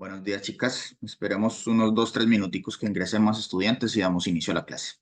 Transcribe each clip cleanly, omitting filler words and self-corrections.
Buenos días, chicas. Esperemos unos 2, 3 minuticos que ingresen más estudiantes y damos inicio a la clase.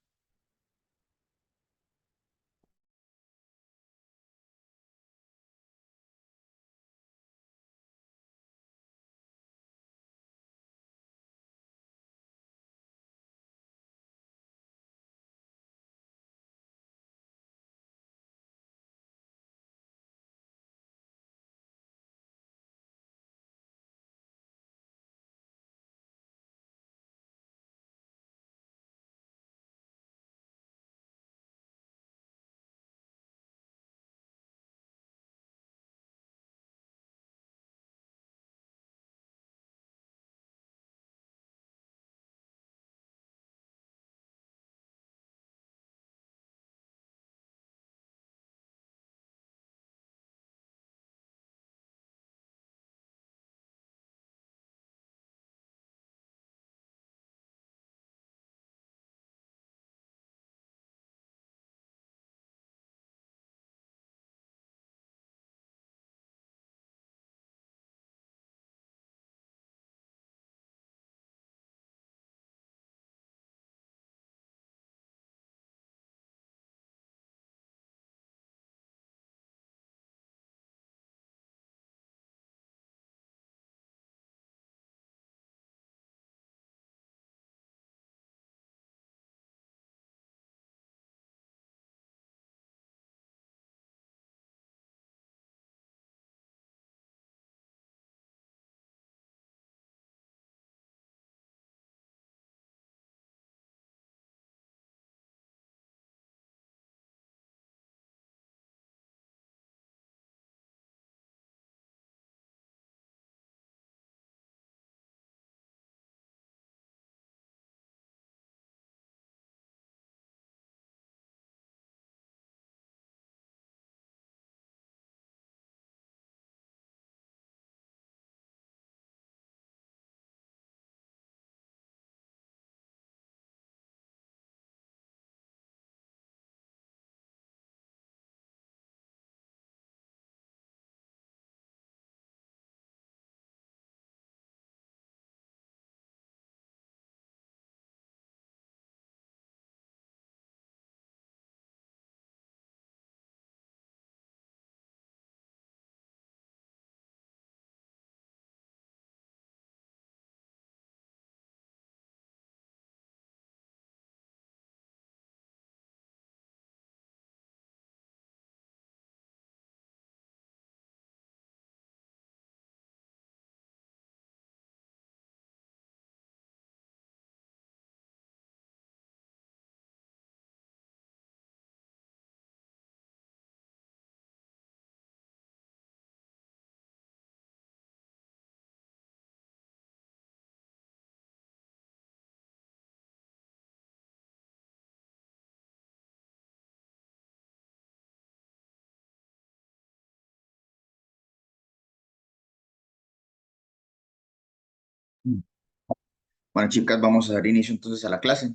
Bueno, chicas, vamos a dar inicio entonces a la clase.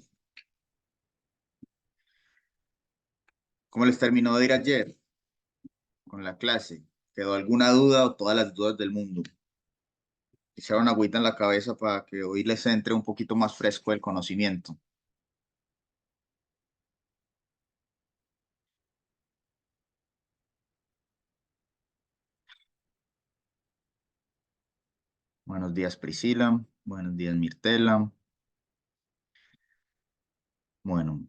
¿Cómo les terminó de ir ayer con la clase? ¿Quedó alguna duda o todas las dudas del mundo? Echaron agüita en la cabeza para que hoy les entre un poquito más fresco el conocimiento. Buenos días, Priscila. Buenos días, Mirtela. Bueno,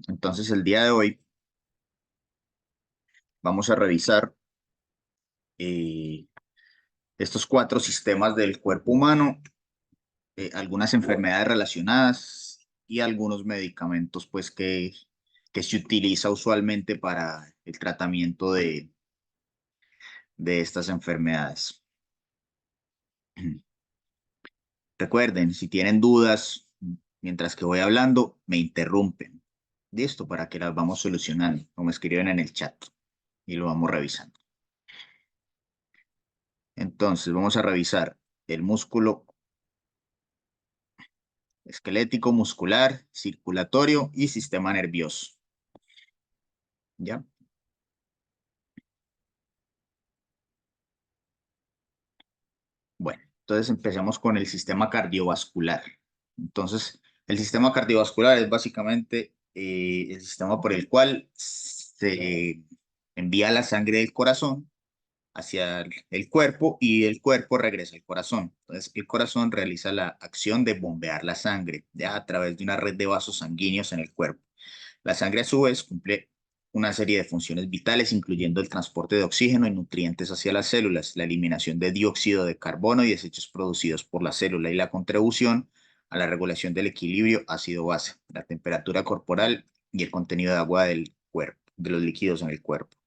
entonces el día de hoy vamos a revisar eh, estos 4 sistemas del cuerpo humano, algunas enfermedades relacionadas y algunos medicamentos pues que se utiliza usualmente para el tratamiento de estas enfermedades. Recuerden, si tienen dudas mientras que voy hablando, me interrumpen. Listo, para que las vamos solucionando, como escriben en el chat, y lo vamos revisando. Entonces, vamos a revisar el músculo esquelético, muscular, circulatorio y sistema nervioso. ¿Ya? Bueno, Entonces empecemos con el sistema cardiovascular. Entonces, el sistema cardiovascular es básicamente el sistema por el cual se envía la sangre del corazón hacia el cuerpo y el cuerpo regresa al corazón. Entonces, el corazón realiza la acción de bombear la sangre ya a través de una red de vasos sanguíneos en el cuerpo. La sangre, a su vez, cumple una serie de funciones vitales, incluyendo el transporte de oxígeno y nutrientes hacia las células, la eliminación de dióxido de carbono y desechos producidos por la célula y la contribución a la regulación del equilibrio ácido-base, la temperatura corporal y el contenido de agua del cuerpo, de los líquidos en el cuerpo.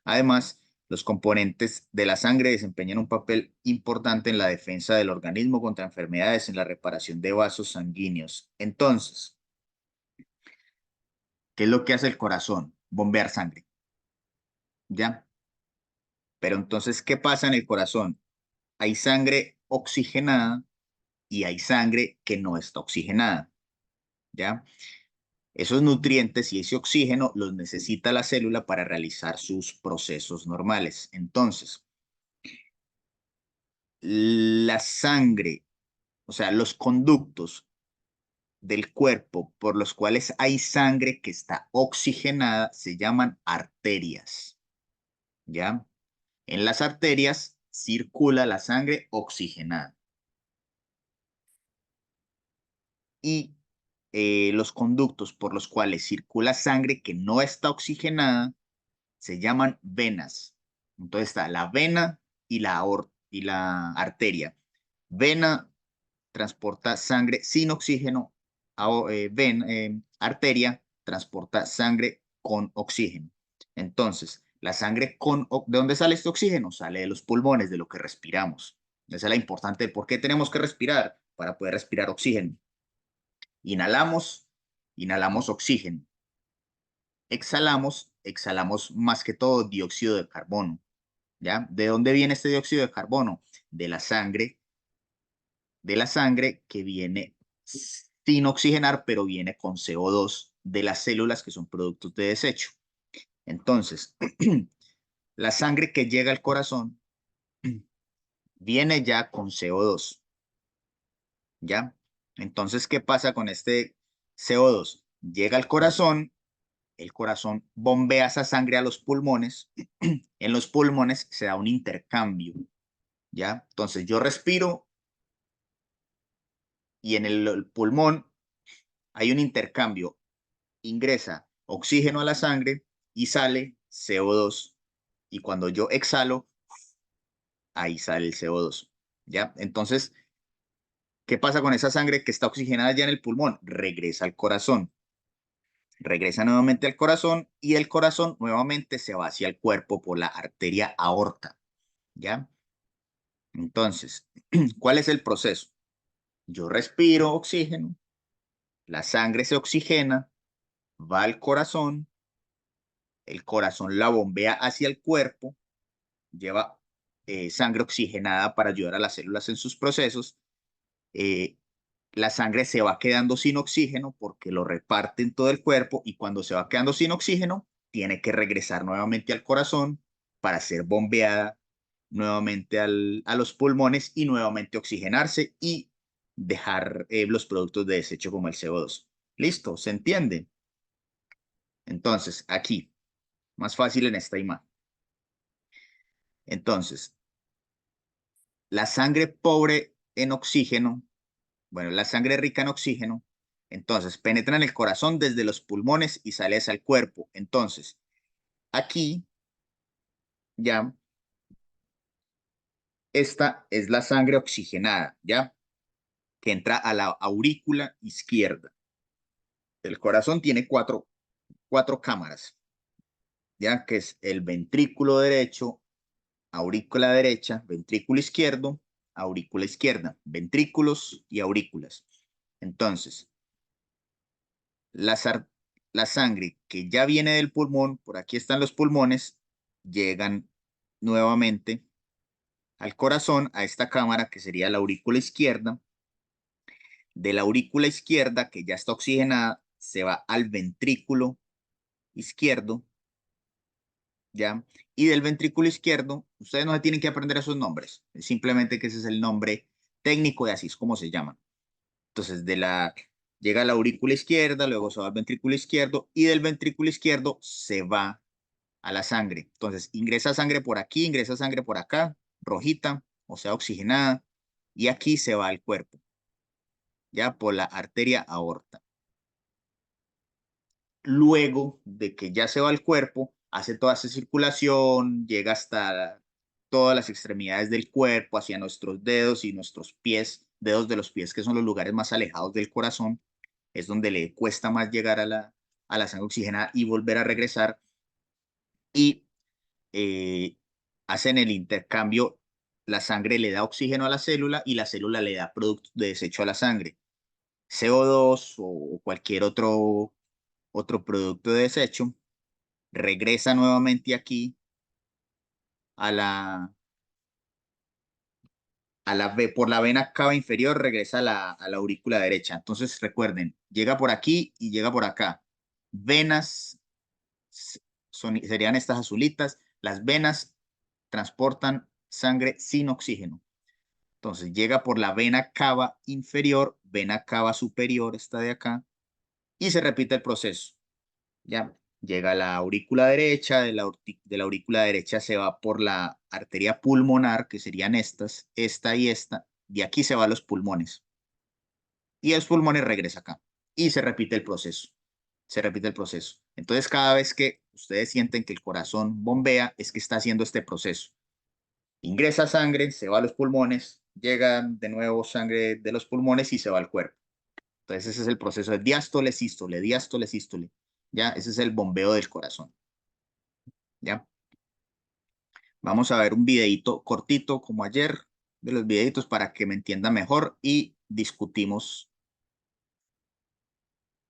Además, los componentes de la sangre desempeñan un papel importante en la defensa del organismo contra enfermedades, en la reparación de vasos sanguíneos. Entonces, ¿qué es lo que hace el corazón? Bombear sangre, ¿ya? Pero entonces, ¿qué pasa en el corazón? Hay sangre oxigenada y hay sangre que no está oxigenada, ¿ya? Esos nutrientes y ese oxígeno los necesita la célula para realizar sus procesos normales. Entonces, la sangre, o sea, los conductos del cuerpo por los cuales hay sangre que está oxigenada se llaman arterias, ¿ya? En las arterias circula la sangre oxigenada y los conductos por los cuales circula sangre que no está oxigenada se llaman venas. Entonces está la vena y la arteria. Vena transporta sangre sin oxígeno, arteria transporta sangre con oxígeno. Entonces, la sangre ¿de dónde sale este oxígeno? Sale de los pulmones, de lo que respiramos. Esa es la importante de por qué tenemos que respirar, para poder respirar oxígeno. Inhalamos, inhalamos oxígeno. Exhalamos más que todo dióxido de carbono. ¿Ya? ¿De dónde viene este dióxido de carbono? De la sangre que viene sin oxigenar, pero viene con CO2 de las células que son productos de desecho. Entonces, la sangre que llega al corazón viene ya con CO2, ¿ya? Entonces, ¿qué pasa con este CO2? Llega al corazón, el corazón bombea esa sangre a los pulmones, en los pulmones se da un intercambio, ¿ya? Entonces, yo respiro y en el pulmón hay un intercambio, ingresa oxígeno a la sangre y sale CO2. Y cuando yo exhalo, ahí sale el CO2. ¿Ya? Entonces, ¿qué pasa con esa sangre que está oxigenada ya en el pulmón? Regresa al corazón. Regresa nuevamente al corazón y el corazón nuevamente se va hacia el cuerpo por la arteria aorta. ¿Ya? Entonces, ¿cuál es el proceso? Yo respiro oxígeno, la sangre se oxigena, va al corazón, el corazón la bombea hacia el cuerpo, lleva sangre oxigenada para ayudar a las células en sus procesos. Eh, la sangre se va quedando sin oxígeno porque lo reparte en todo el cuerpo y cuando se va quedando sin oxígeno, tiene que regresar nuevamente al corazón para ser bombeada nuevamente a los pulmones y nuevamente oxigenarse y dejar los productos de desecho como el CO2. ¿Listo? ¿Se entiende? Entonces, aquí, más fácil en esta imagen. Entonces, la sangre pobre en oxígeno, bueno, la sangre rica en oxígeno, entonces penetra en el corazón desde los pulmones y sale hacia el cuerpo. Entonces, aquí ya, esta es la sangre oxigenada, ya, que entra a la aurícula izquierda. El corazón tiene cuatro cámaras, ya, que es el ventrículo derecho, aurícula derecha, ventrículo izquierdo, aurícula izquierda, ventrículos y aurículas. Entonces, la, la sangre que ya viene del pulmón, por aquí están los pulmones, llegan nuevamente al corazón, a esta cámara que sería la aurícula izquierda. De la aurícula izquierda, que ya está oxigenada, se va al ventrículo izquierdo, ¿ya? Y del ventrículo izquierdo, ustedes no se tienen que aprender esos nombres, simplemente que ese es el nombre técnico y así es como se llama. Entonces, llega a la aurícula izquierda, luego se va al ventrículo izquierdo y del ventrículo izquierdo se va a la sangre. Entonces, ingresa sangre por aquí, ingresa sangre por acá, rojita, o sea, oxigenada, y aquí se va al cuerpo, ya por la arteria aorta. Luego de que ya se va al cuerpo, hace toda esa circulación, llega hasta todas las extremidades del cuerpo, hacia nuestros dedos y nuestros pies, dedos de los pies, que son los lugares más alejados del corazón, es donde le cuesta más llegar a la sangre oxigenada y volver a regresar. Y eh, hacen el intercambio, la sangre le da oxígeno a la célula y la célula le da producto de desecho a la sangre, CO2 o cualquier otro producto de desecho, regresa nuevamente aquí a por la vena cava inferior, regresa a la aurícula derecha. Entonces recuerden, llega por aquí y llega por acá. Venas serían estas azulitas, las venas transportan sangre sin oxígeno. Entonces llega por la vena cava inferior, vena cava superior, esta de acá, y se repite el proceso. Ya llega a la aurícula derecha, de la aurícula derecha se va por la arteria pulmonar, que serían estas, esta y aquí se va a los pulmones. Y los pulmones regresa acá. Y se repite el proceso. Se repite el proceso. Entonces, cada vez que ustedes sienten que el corazón bombea, es que está haciendo este proceso. Ingresa sangre, se va a los pulmones, llega de nuevo sangre de los pulmones y se va al cuerpo. Entonces ese es el proceso de diástole, sístole, diástole, sístole. Ya, ese es el bombeo del corazón. Ya, vamos a ver un videito cortito como ayer de los videitos para que me entiendan mejor y discutimos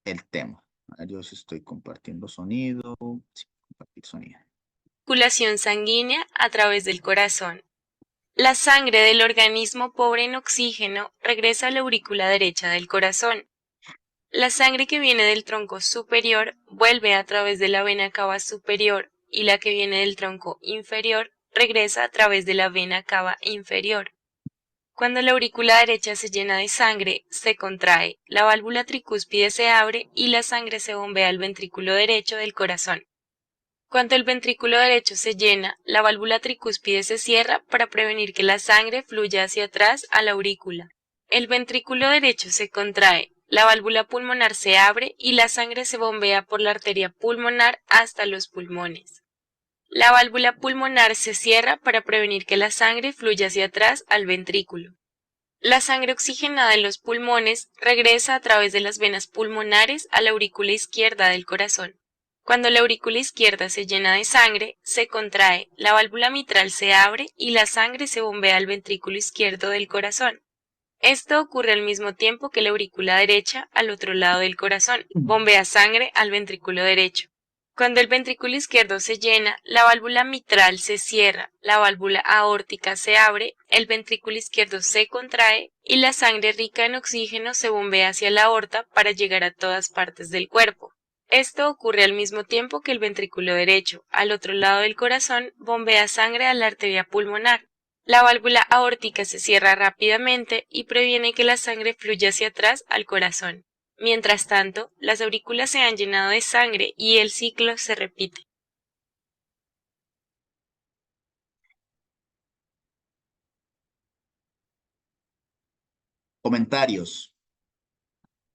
el tema. A ver, yo sí estoy compartiendo sonido. Sí, compartir sonido. Circulación sanguínea a través del corazón. La sangre del organismo pobre en oxígeno regresa a la aurícula derecha del corazón. La sangre que viene del tronco superior vuelve a través de la vena cava superior y la que viene del tronco inferior regresa a través de la vena cava inferior. Cuando la aurícula derecha se llena de sangre, se contrae, la válvula tricúspide se abre y la sangre se bombea al ventrículo derecho del corazón. Cuando el ventrículo derecho se llena, la válvula tricúspide se cierra para prevenir que la sangre fluya hacia atrás a la aurícula. El ventrículo derecho se contrae, la válvula pulmonar se abre y la sangre se bombea por la arteria pulmonar hasta los pulmones. La válvula pulmonar se cierra para prevenir que la sangre fluya hacia atrás al ventrículo. La sangre oxigenada en los pulmones regresa a través de las venas pulmonares a la aurícula izquierda del corazón. Cuando la aurícula izquierda se llena de sangre, se contrae, la válvula mitral se abre y la sangre se bombea al ventrículo izquierdo del corazón. Esto ocurre al mismo tiempo que la aurícula derecha, al otro lado del corazón, bombea sangre al ventrículo derecho. Cuando el ventrículo izquierdo se llena, la válvula mitral se cierra, la válvula aórtica se abre, el ventrículo izquierdo se contrae y la sangre rica en oxígeno se bombea hacia la aorta para llegar a todas partes del cuerpo. Esto ocurre al mismo tiempo que el ventrículo derecho, al otro lado del corazón, bombea sangre a la arteria pulmonar. La válvula aórtica se cierra rápidamente y previene que la sangre fluya hacia atrás al corazón. Mientras tanto, las aurículas se han llenado de sangre y el ciclo se repite. Comentarios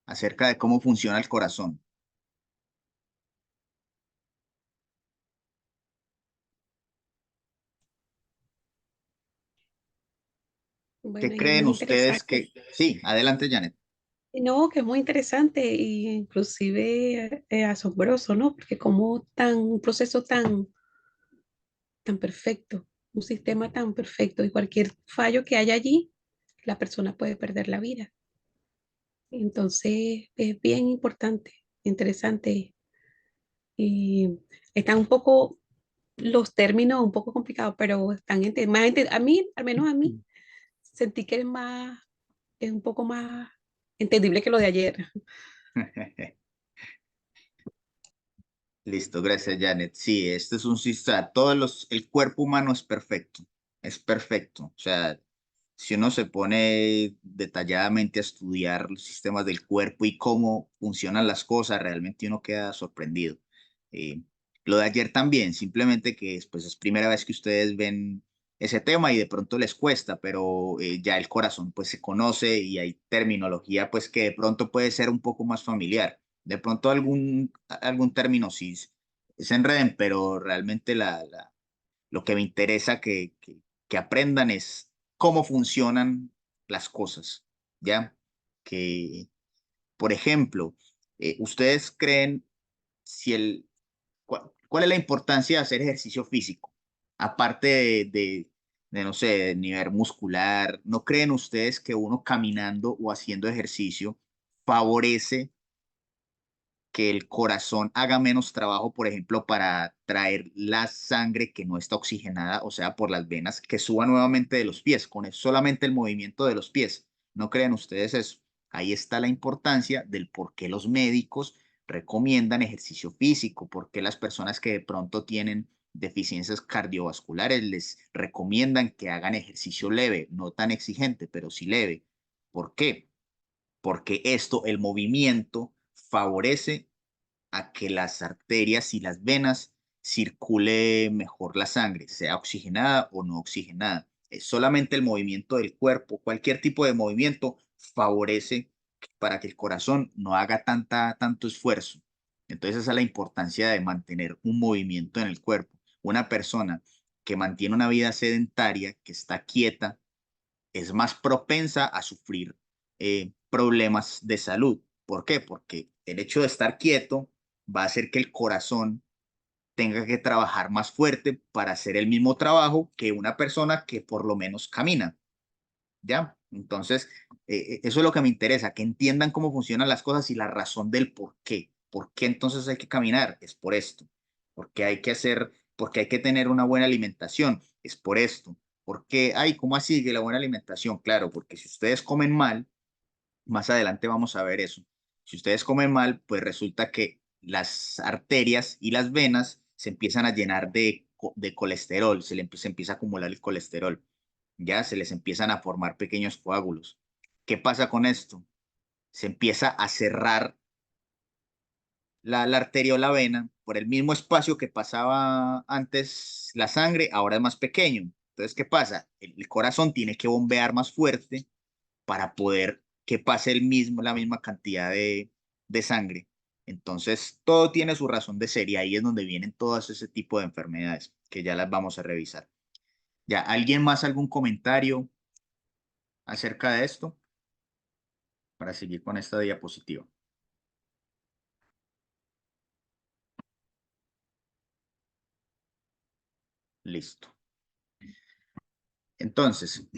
acerca de cómo funciona el corazón. ¿Qué Bueno, y es creen muy ustedes interesante. que... Sí, adelante, Janet. No, que es muy interesante e inclusive asombroso, ¿no? Porque como un proceso tan perfecto, un sistema tan perfecto y cualquier fallo que haya allí, la persona puede perder la vida. Entonces, es bien importante, interesante y están un poco los términos un poco complicados, pero a mí, al menos a mí, sentí que es un poco más entendible que lo de ayer. Listo, gracias, Janet. Sí, este es un sistema, el cuerpo humano es perfecto, o sea, si uno se pone detalladamente a estudiar los sistemas del cuerpo y cómo funcionan las cosas, realmente uno queda sorprendido. Eh, lo de ayer también, simplemente que pues, es primera vez que ustedes ven ese tema y de pronto les cuesta, pero ya el corazón pues se conoce y hay terminología pues que de pronto puede ser un poco más familiar. De pronto algún término sí se enreden, pero realmente lo que me interesa que aprendan es cómo funcionan las cosas, ¿ya? Que, por ejemplo, ustedes creen si ¿cuál es la importancia de hacer ejercicio físico? Aparte no sé, de nivel muscular, ¿no creen ustedes que uno caminando o haciendo ejercicio favorece que el corazón haga menos trabajo, por ejemplo, para traer la sangre que no está oxigenada, o sea, por las venas, que suba nuevamente de los pies, con solamente el movimiento de los pies? ¿No creen ustedes eso? Ahí está la importancia del por qué los médicos recomiendan ejercicio físico, por qué las personas que de pronto tienen deficiencias cardiovasculares les recomiendan que hagan ejercicio leve, no tan exigente, pero sí leve. ¿Por qué? Porque esto, el movimiento, favorece a que las arterias y las venas circule mejor la sangre, sea oxigenada o no oxigenada. Es solamente el movimiento del cuerpo, cualquier tipo de movimiento favorece para que el corazón no haga tanto esfuerzo. Entonces esa es la importancia de mantener un movimiento en el cuerpo. Una persona que mantiene una vida sedentaria, que está quieta, es más propensa a sufrir problemas de salud. ¿Por qué? Porque el hecho de estar quieto va a hacer que el corazón tenga que trabajar más fuerte para hacer el mismo trabajo que una persona que por lo menos camina. ¿Ya? Entonces, eso es lo que me interesa, que entiendan cómo funcionan las cosas y la razón del por qué. ¿Por qué entonces hay que caminar? Es por esto. Porque hay que hacer, porque hay que tener una buena alimentación. Es por esto. Porque, ay, ¿cómo así que la buena alimentación? Claro, porque si ustedes comen mal, más adelante vamos a ver eso. Si ustedes comen mal, pues resulta que las arterias y las venas se empiezan a llenar de colesterol, se empieza a acumular el colesterol, ya se les empiezan a formar pequeños coágulos. ¿Qué pasa con esto? Se empieza a cerrar la arteria o la vena por el mismo espacio que pasaba antes la sangre, ahora es más pequeño. Entonces, ¿qué pasa? El corazón tiene que bombear más fuerte para poder que pase la misma cantidad de sangre. Entonces, todo tiene su razón de ser y ahí es donde vienen todas ese tipo de enfermedades que ya las vamos a revisar. ¿Ya alguien más algún comentario acerca de esto para seguir con esta diapositiva? Listo. Entonces,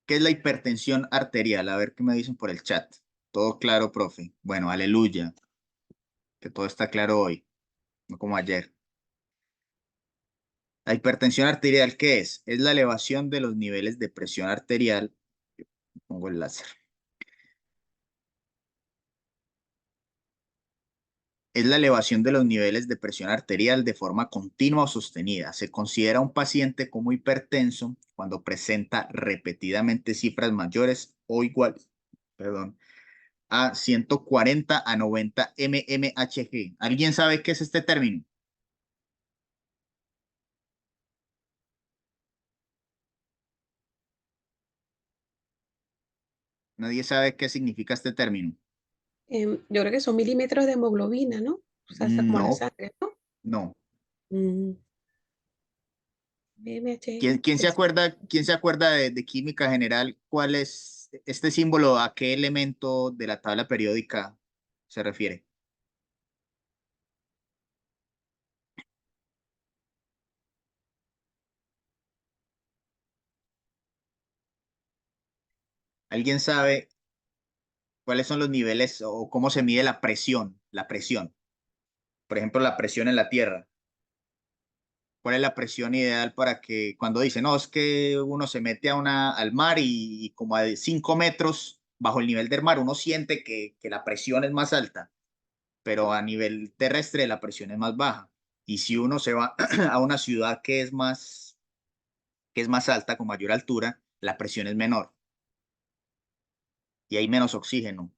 ¿qué es la hipertensión arterial? A ver qué me dicen por el chat. Todo claro, profe. Bueno, aleluya, que todo está claro hoy, no como ayer. La hipertensión arterial, ¿qué es? Es la elevación de los niveles de presión arterial. Pongo el láser. Es la elevación de los niveles de presión arterial de forma continua o sostenida. Se considera un paciente como hipertenso cuando presenta repetidamente cifras mayores o iguales, perdón, a 140 a 90 mmHg. ¿Alguien sabe qué es este término? Nadie sabe qué significa este término. Yo creo que son milímetros de hemoglobina, ¿no? O sea, está como la No, sangre, ¿no? no. Mm, BMH, Quién se acuerda de química general? ¿Cuál es este símbolo? ¿A qué elemento de la tabla periódica se refiere? ¿Alguien sabe cuáles son los niveles o cómo se mide la presión? La presión. Por ejemplo, la presión en la Tierra. ¿Cuál es la presión ideal para que cuando dice, no, es que uno se mete al mar y como a 5 metros bajo el nivel del mar, uno siente que la presión es más alta, pero a nivel terrestre la presión es más baja. Y si uno se va a una ciudad que es más que es más alta, con mayor altura, la presión es menor y hay menos oxígeno.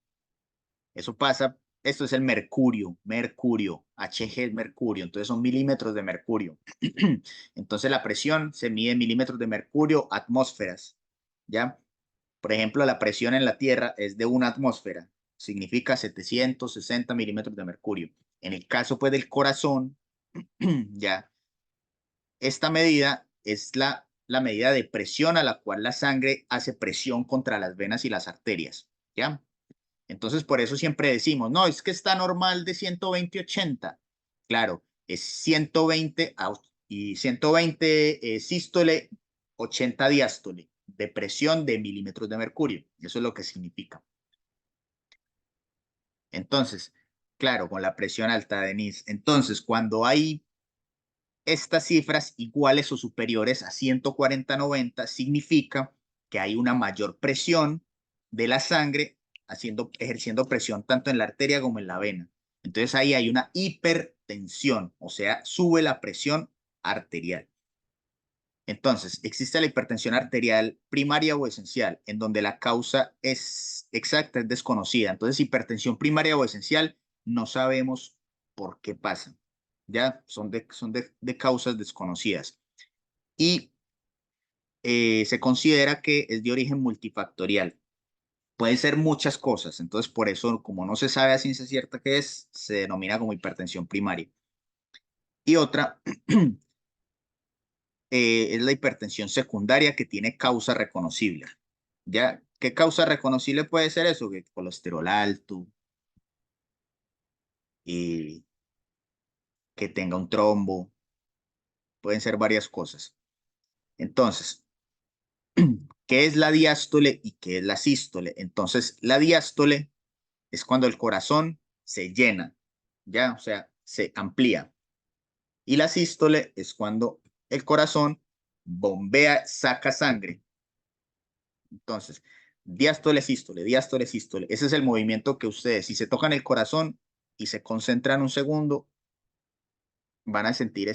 Eso pasa, esto es el mercurio, Hg es mercurio, entonces son milímetros de mercurio. Entonces la presión se mide en milímetros de mercurio, atmósferas, ¿ya? Por ejemplo, la presión en la Tierra es de una atmósfera, significa 760 milímetros de mercurio. En el caso, pues, del corazón, ya, esta medida es la medida de presión a la cual la sangre hace presión contra las venas y las arterias, ¿ya? Entonces, por eso siempre decimos, no, es que está normal de 120/80. Claro, es 120 y 120 sístole, 80 diástole, de presión de milímetros de mercurio. Eso es lo que significa. Entonces, claro, con la presión alta, Denise. Entonces, cuando hay estas cifras iguales o superiores a 140/90, significa que hay una mayor presión de la sangre ejerciendo presión tanto en la arteria como en la vena. Entonces ahí hay una hipertensión, o sea, sube la presión arterial. Entonces, existe la hipertensión arterial primaria o esencial, en donde la causa es exacta, es desconocida. Entonces, hipertensión primaria o esencial, no sabemos por qué pasa. Ya son de causas desconocidas. Y se considera que es de origen multifactorial. Pueden ser muchas cosas. Entonces, por eso, como no se sabe a ciencia cierta qué es, se denomina como hipertensión primaria. Y otra es la hipertensión secundaria que tiene causa reconocible. ¿Ya? ¿Qué causa reconocible puede ser eso? Que colesterol alto, y que tenga un trombo, pueden ser varias cosas. Entonces, ¿qué es la diástole y qué es la sístole? Entonces, la diástole es cuando el corazón se llena, ¿ya? O sea, se amplía. Y la sístole es cuando el corazón bombea, saca sangre. Entonces, diástole, sístole, diástole, sístole. Ese es el movimiento que ustedes, si se tocan el corazón y se concentran un segundo, van a sentir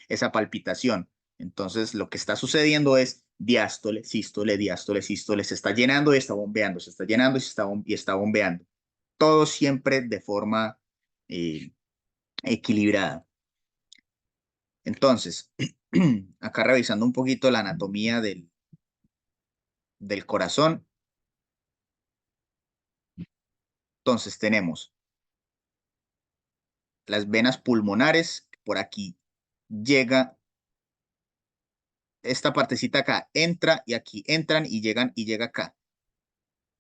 esa palpitación. Entonces, lo que está sucediendo es diástole, sístole, diástole, sístole. Se está llenando y está bombeando, se está llenando y está bombeando. Todo siempre de forma eh, equilibrada. Entonces, acá revisando un poquito la anatomía del corazón. Entonces, tenemos las venas pulmonares, por aquí llega esta partecita acá, entra y aquí entran y llega acá,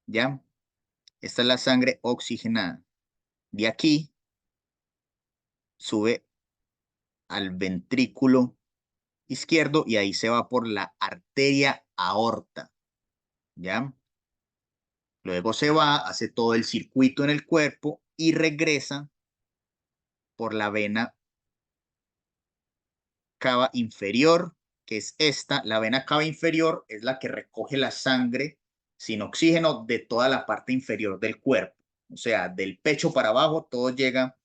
¿ya? Esta es la sangre oxigenada. De aquí sube al ventrículo izquierdo y ahí se va por la arteria aorta, ¿ya? Luego se va, hace todo el circuito en el cuerpo y regresa por la vena cava inferior, que es esta. La vena cava inferior es la que recoge la sangre sin oxígeno de toda la parte inferior del cuerpo. O sea, del pecho para abajo, todo llega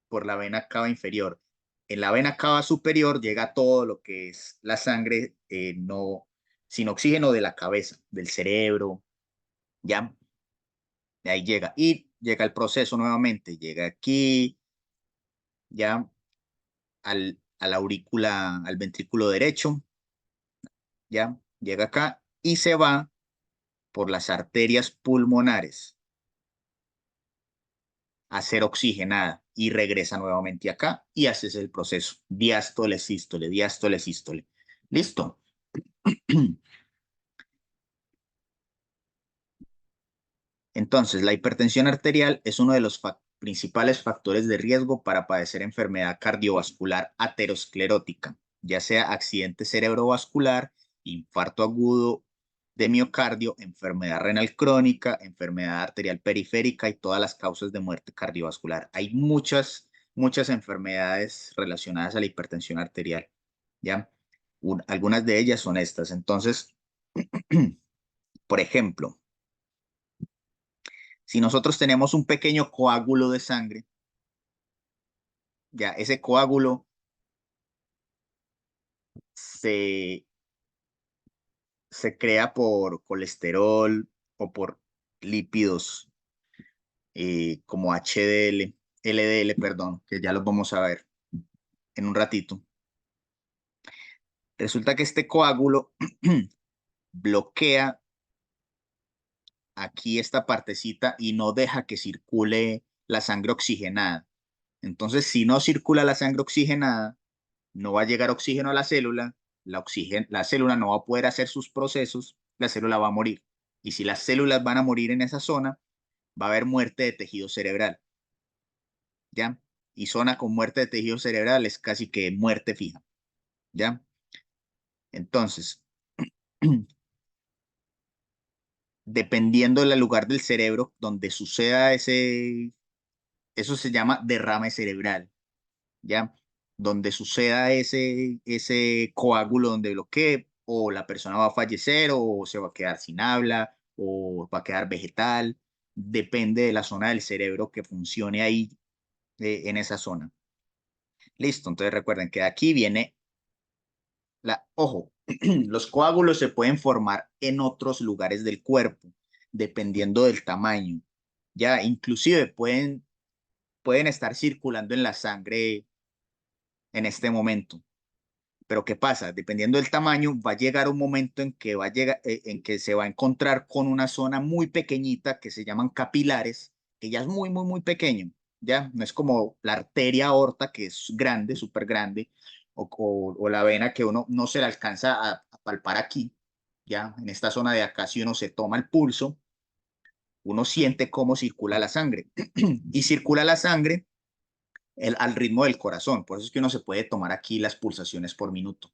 por la vena cava inferior. En la vena cava superior llega todo lo que es la sangre no, sin oxígeno de la cabeza, del cerebro, ¿ya? De ahí llega. Y llega el proceso nuevamente. Llega aquí, ya, a la aurícula, al ventrículo derecho, ya, llega acá y se va por las arterias pulmonares a ser oxigenada y regresa nuevamente acá y haces el proceso. Diástole, sístole, diástole, sístole. ¿Listo? Entonces, la hipertensión arterial es uno de los principales factores de riesgo para padecer enfermedad cardiovascular aterosclerótica, ya sea accidente cerebrovascular, infarto agudo de miocardio, enfermedad renal crónica, enfermedad arterial periférica y todas las causas de muerte cardiovascular. Hay muchas enfermedades relacionadas a la hipertensión arterial, ¿ya? Algunas de ellas son estas. Entonces, por ejemplo, si nosotros tenemos un pequeño coágulo de sangre, ya ese coágulo se se crea por colesterol o por lípidos como HDL, LDL, perdón, que ya los vamos a ver en un ratito. Resulta que este coágulo bloquea aquí esta partecita y no deja que circule la sangre oxigenada. Entonces, si no circula la sangre oxigenada, no va a llegar oxígeno a la célula, la célula no va a poder hacer sus procesos, la célula va a morir. Y si las células van a morir en esa zona, va a haber muerte de tejido cerebral, ¿ya? Y zona con muerte de tejido cerebral es casi que muerte fija, ¿ya? Entonces, dependiendo del lugar del cerebro donde suceda eso se llama derrame cerebral, ¿ya? Donde suceda ese coágulo donde bloquee, o la persona va a fallecer, o se va a quedar sin habla, o va a quedar vegetal, depende de la zona del cerebro que funcione ahí en esa zona. Listo, entonces recuerden que de aquí viene ojo, los coágulos se pueden formar en otros lugares del cuerpo, dependiendo del tamaño, ya inclusive pueden estar circulando en la sangre en este momento. Pero ¿qué pasa? Dependiendo del tamaño, va a llegar un momento en que en que se va a encontrar con una zona muy pequeñita que se llaman capilares, que ya es muy, muy, muy pequeño, ¿ya? No es como la arteria aorta, que es grande, súper grande, o la vena que uno no se le alcanza a palpar aquí, ¿ya? En esta zona de acá, si uno se toma el pulso, uno siente cómo circula la sangre. Y circula la sangre al ritmo del corazón, por eso es que uno se puede tomar aquí las pulsaciones por minuto.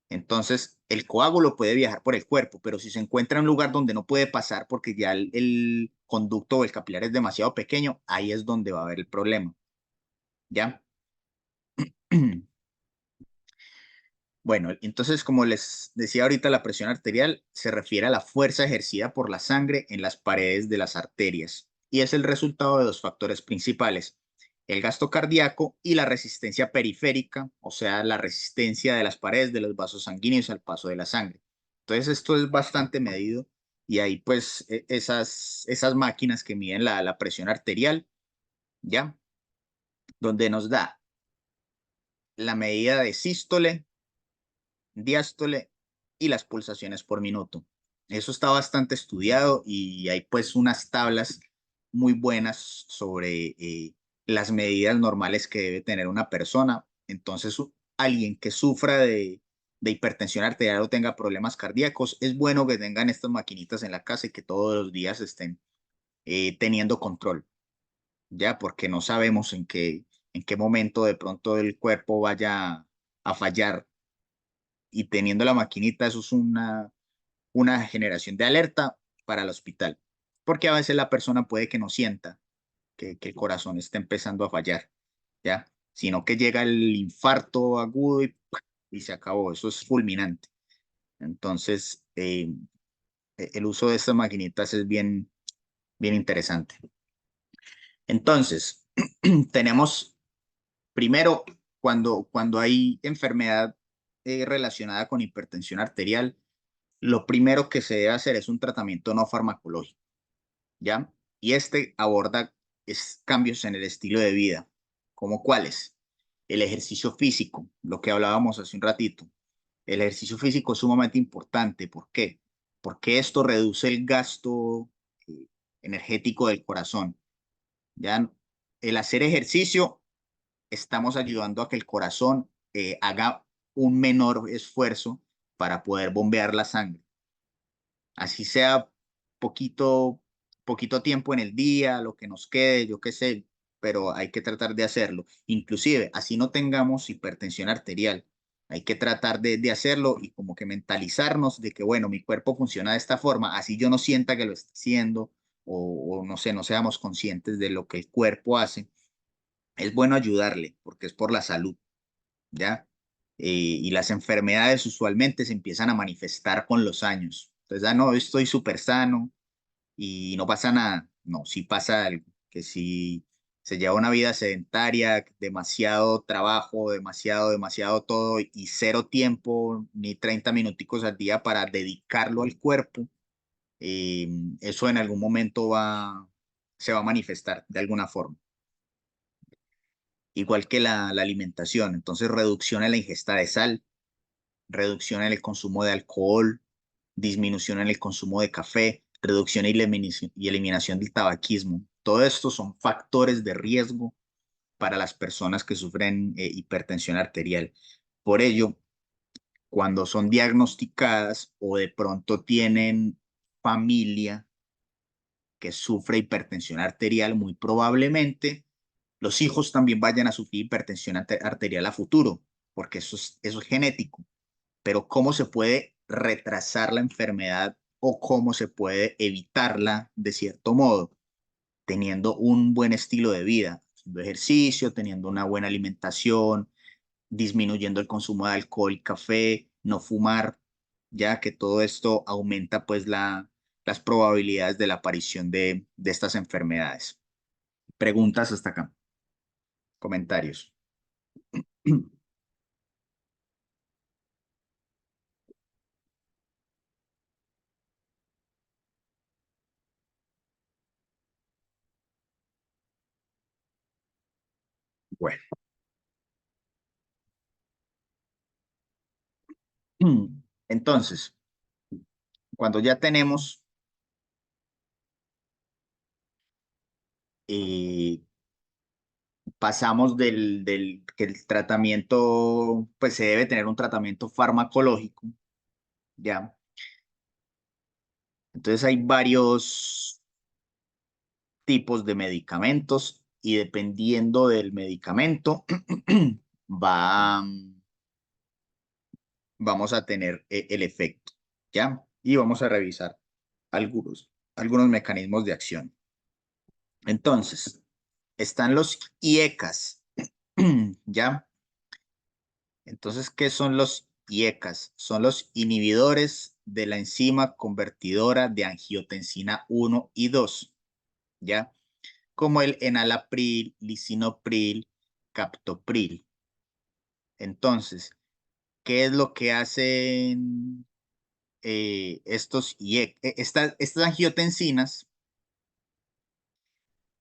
Entonces, el coágulo puede viajar por el cuerpo, pero si se encuentra en un lugar donde no puede pasar porque ya el conducto o el capilar es demasiado pequeño, ahí es donde va a haber el problema. ¿Ya? Bueno, entonces, como les decía ahorita, la presión arterial se refiere a la fuerza ejercida por la sangre en las paredes de las arterias y es el resultado de dos factores principales, el gasto cardíaco y la resistencia periférica, o sea, la resistencia de las paredes de los vasos sanguíneos al paso de la sangre. Entonces, esto es bastante medido y ahí pues esas máquinas que miden la presión arterial, ¿ya? Donde nos da la medida de sístole, diástole y las pulsaciones por minuto. Eso está bastante estudiado y hay pues unas tablas muy buenas sobre las medidas normales que debe tener una persona. Entonces, alguien que sufra de hipertensión arterial o tenga problemas cardíacos, es bueno que tengan estas maquinitas en la casa y que todos los días estén teniendo control, ya, porque no sabemos en qué momento de pronto el cuerpo vaya a fallar y teniendo la maquinita, eso es una generación de alerta para el hospital, porque a veces la persona puede que no sienta que el corazón está empezando a fallar, ¿ya? Sino que llega el infarto agudo y se acabó, eso es fulminante. Entonces, el uso de estas maquinitas es bien, bien interesante. Entonces, tenemos primero, cuando hay enfermedad relacionada con hipertensión arterial, lo primero que se debe hacer es un tratamiento no farmacológico, ¿ya? Y este aborda cambios en el estilo de vida, como cuáles. El ejercicio físico, lo que hablábamos hace un ratito. El ejercicio físico es sumamente importante. ¿Por qué? Porque esto reduce el gasto eh, energético del corazón. ¿Ya? El hacer ejercicio, estamos ayudando a que el corazón haga un menor esfuerzo para poder bombear la sangre, así sea poquito, poquito tiempo en el día, lo que nos quede, yo qué sé, pero hay que tratar de hacerlo. Inclusive, así no tengamos hipertensión arterial, hay que tratar de hacerlo y como que mentalizarnos de que, bueno, mi cuerpo funciona de esta forma, así yo no sienta que lo está haciendo o no sé, no seamos conscientes de lo que el cuerpo hace. Es bueno ayudarle porque es por la salud, ¿ya? Y las enfermedades usualmente se empiezan a manifestar con los años. Entonces, no, estoy súper sano y no pasa nada. No, sí pasa algo, que Se lleva una vida sedentaria, demasiado trabajo, demasiado todo y cero tiempo, ni 30 minuticos al día para dedicarlo al cuerpo. Eso en algún momento se va a manifestar de alguna forma. Igual que la alimentación. Entonces, reducción en la ingesta de sal, reducción en el consumo de alcohol, disminución en el consumo de café, reducción y eliminación del tabaquismo. Todo esto son factores de riesgo para las personas que sufren hipertensión arterial. Por ello, cuando son diagnosticadas o de pronto tienen familia que sufre hipertensión arterial, muy probablemente los hijos también vayan a sufrir hipertensión arterial a futuro, porque eso es genético. Pero ¿cómo se puede retrasar la enfermedad o cómo se puede evitarla de cierto modo? Teniendo un buen estilo de vida, haciendo ejercicio, teniendo una buena alimentación, disminuyendo el consumo de alcohol y café, no fumar, ya que todo esto aumenta pues las probabilidades de la aparición de estas enfermedades. Preguntas hasta acá, comentarios. Bueno, entonces, cuando ya tenemos eh, pasamos del que el tratamiento, pues se debe tener un tratamiento farmacológico, ¿ya? Entonces hay varios tipos de medicamentos y dependiendo del medicamento va, vamos a tener el efecto, ¿ya? Y vamos a revisar algunos mecanismos de acción. Entonces, están los IECAS, ¿ya? Entonces, ¿qué son los IECAS? Son los inhibidores de la enzima convertidora de angiotensina 1 y 2, ¿ya? Como el enalapril, lisinopril, captopril. Entonces, ¿qué es lo que hacen estos IECAS? Estas angiotensinas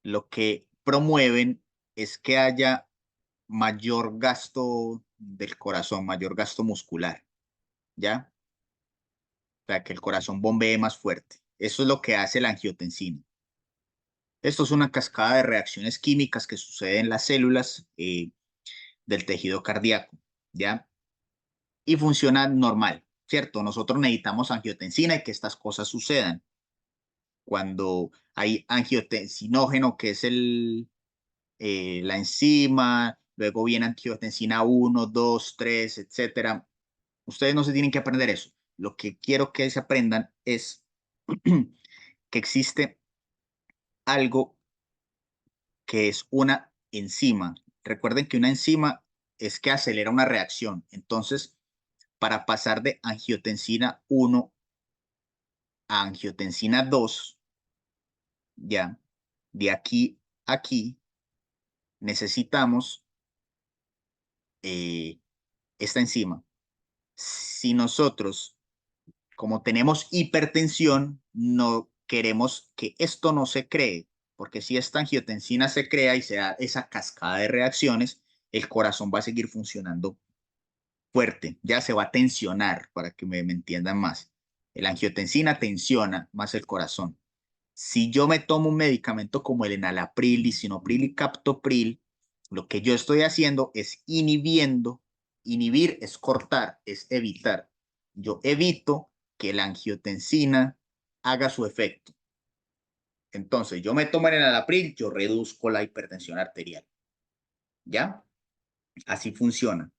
lo que promueven es que haya mayor gasto del corazón, mayor gasto muscular, ¿ya? O sea, que el corazón bombee más fuerte. Eso es lo que hace la angiotensina. Esto es una cascada de reacciones químicas que suceden en las células del tejido cardíaco, ¿ya? Y funciona normal, ¿cierto? Nosotros necesitamos angiotensina y que estas cosas sucedan. Cuando hay angiotensinógeno, que es la enzima, luego viene angiotensina 1, 2, 3, etcétera. Ustedes no se tienen que aprender eso. Lo que quiero que se aprendan es que existe algo que es una enzima. Recuerden que una enzima es que acelera una reacción. Entonces, para pasar de angiotensina 1 a angiotensina 2, ya, de aquí a aquí, necesitamos eh, esta enzima. Si nosotros, como tenemos hipertensión, no queremos que esto no se cree, porque si esta angiotensina se crea y se da esa cascada de reacciones, el corazón va a seguir funcionando fuerte, ya se va a tensionar, para que me entiendan más. La angiotensina tensiona más el corazón. Si yo me tomo un medicamento como el enalapril, lisinopril y captopril, lo que yo estoy haciendo es inhibiendo. Inhibir es cortar, es evitar. Yo evito que la angiotensina haga su efecto. Entonces, yo me tomo el enalapril, yo reduzco la hipertensión arterial. ¿Ya? Así funciona.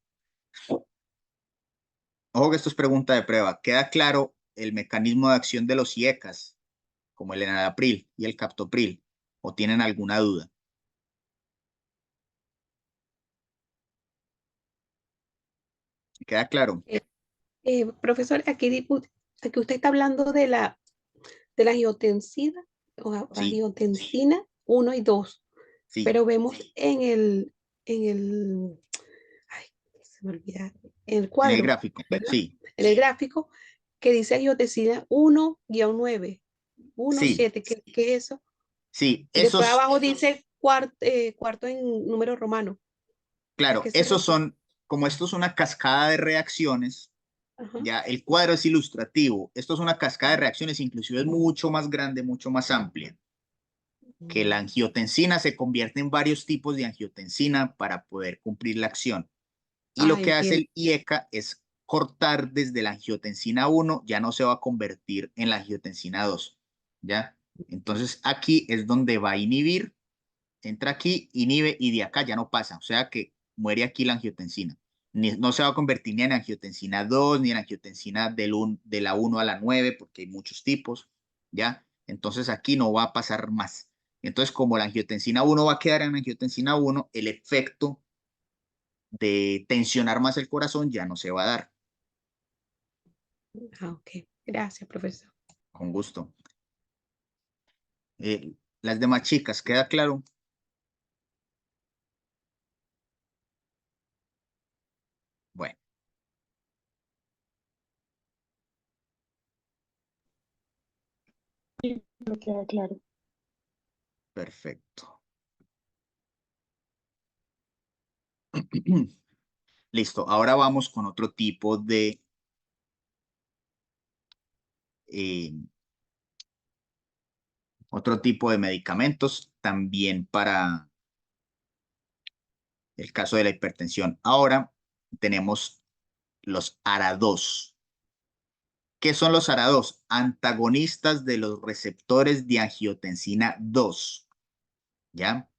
Ojo que esto es pregunta de prueba. ¿Queda claro el mecanismo de acción de los IECAS, como el enalapril y el captopril? ¿O tienen alguna duda? ¿Queda claro? Profesor, aquí usted está hablando de la angiotensina, o Sí, angiotensina 1 y 2. Sí, pero vemos ay, se me olvida, en el en el cuadro, gráfico, ¿verdad? sí, En el gráfico que dice angiotensina 1-9, sí, 1-7, ¿qué es eso? sí, Y después esos, abajo dice cuarto en número romano. ¿A claro, qué se esos refiere? son, como esto es una cascada de reacciones, Ajá. ya el cuadro es ilustrativo, esto es una cascada de reacciones, inclusive es mucho más grande, mucho más amplia, que la angiotensina se convierte en varios tipos de angiotensina para poder cumplir la acción. Y lo Ah, que hace entiendo. el IECA es cortar desde la angiotensina 1, ya no se va a convertir en la angiotensina 2, ¿ya? Entonces aquí es donde va a inhibir, entra aquí, inhibe y de acá ya no pasa, o sea que muere aquí la angiotensina. No se va a convertir ni en angiotensina 2 ni en angiotensina de la 1 a la 9 porque hay muchos tipos, ¿ya? Entonces aquí no va a pasar más. Entonces como la angiotensina 1 va a quedar en angiotensina 1, el efecto de tensionar más el corazón ya no se va a dar. Ah, ok. Gracias, profesor. Con gusto. Las demás chicas, ¿queda claro? Bueno, Me queda claro. perfecto. Listo, ahora vamos con eh, otro tipo de medicamentos también para el caso de la hipertensión. Ahora tenemos los ARA2. ¿Qué son los ARA2? Antagonistas de los receptores de angiotensina 2, ¿ya?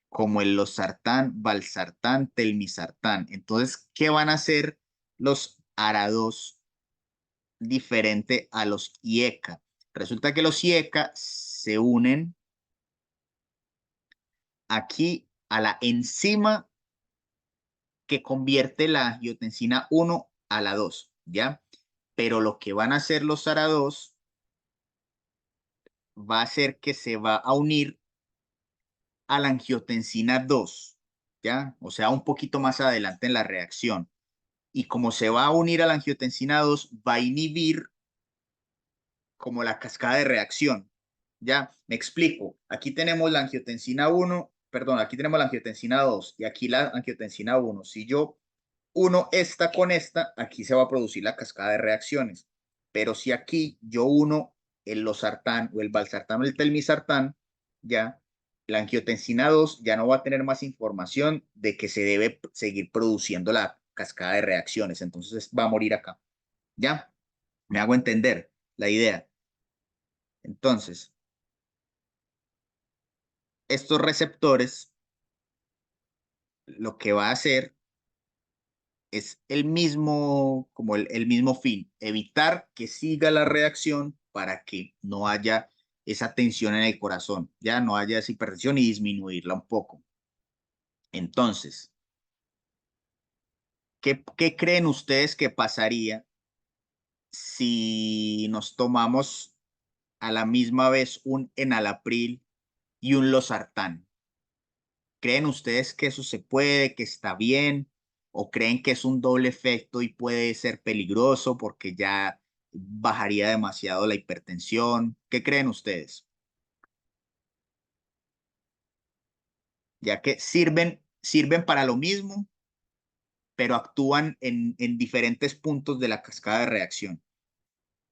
Como el losartán, valsartán, telmisartán. Entonces, ¿qué van a hacer los ARA2 diferente a los IECA? Resulta que los IECA se unen aquí a la enzima que convierte la angiotensina 1 a la 2, ¿ya? Pero lo que van a hacer los ARA2 va a ser que se va a unir a la angiotensina 2, ¿ya? O sea, un poquito más adelante en la reacción. Y como se va a unir a la angiotensina 2, va a inhibir como la cascada de reacción. Ya, me explico. Aquí tenemos la angiotensina 1, perdón, aquí tenemos la angiotensina 2 y aquí la angiotensina 1. Si yo uno esta con esta, aquí se va a producir la cascada de reacciones. Pero si aquí yo uno el losartán o el valsartán o el telmisartán, ya, la angiotensina 2 ya no va a tener más información de que se debe seguir produciendo la cascada de reacciones. Entonces va a morir acá. ¿Ya? Me hago entender la idea. Entonces, estos receptores lo que va a hacer es el mismo, como el mismo fin, evitar que siga la reacción para que no haya esa tensión en el corazón, ya no haya esa hipertensión y disminuirla un poco. Entonces, ¿qué creen ustedes que pasaría si nos tomamos a la misma vez un enalapril y un losartán? ¿Creen ustedes que eso se puede, que está bien? ¿O creen que es un doble efecto y puede ser peligroso porque ya bajaría demasiado la hipertensión? ¿Qué creen ustedes? Ya que sirven para lo mismo, pero actúan en diferentes puntos de la cascada de reacción.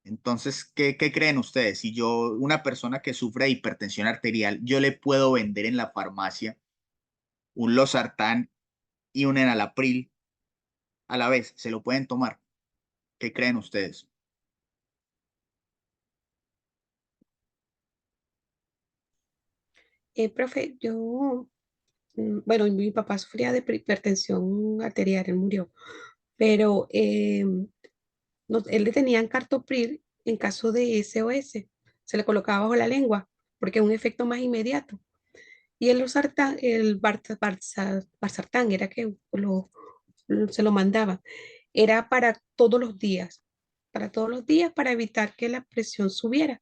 Entonces, ¿qué creen ustedes? Si yo, una persona que sufre de hipertensión arterial, yo le puedo vender en la farmacia un losartán y un enalapril a la vez, se lo pueden tomar. ¿Qué creen ustedes? Profe, bueno, mi papá sufría de hipertensión arterial, él murió, pero él le tenían cartopril en caso de SOS, se le colocaba bajo la lengua, porque es un efecto más inmediato. Y el barsartán era que se lo mandaba, era para todos los días, para evitar que la presión subiera.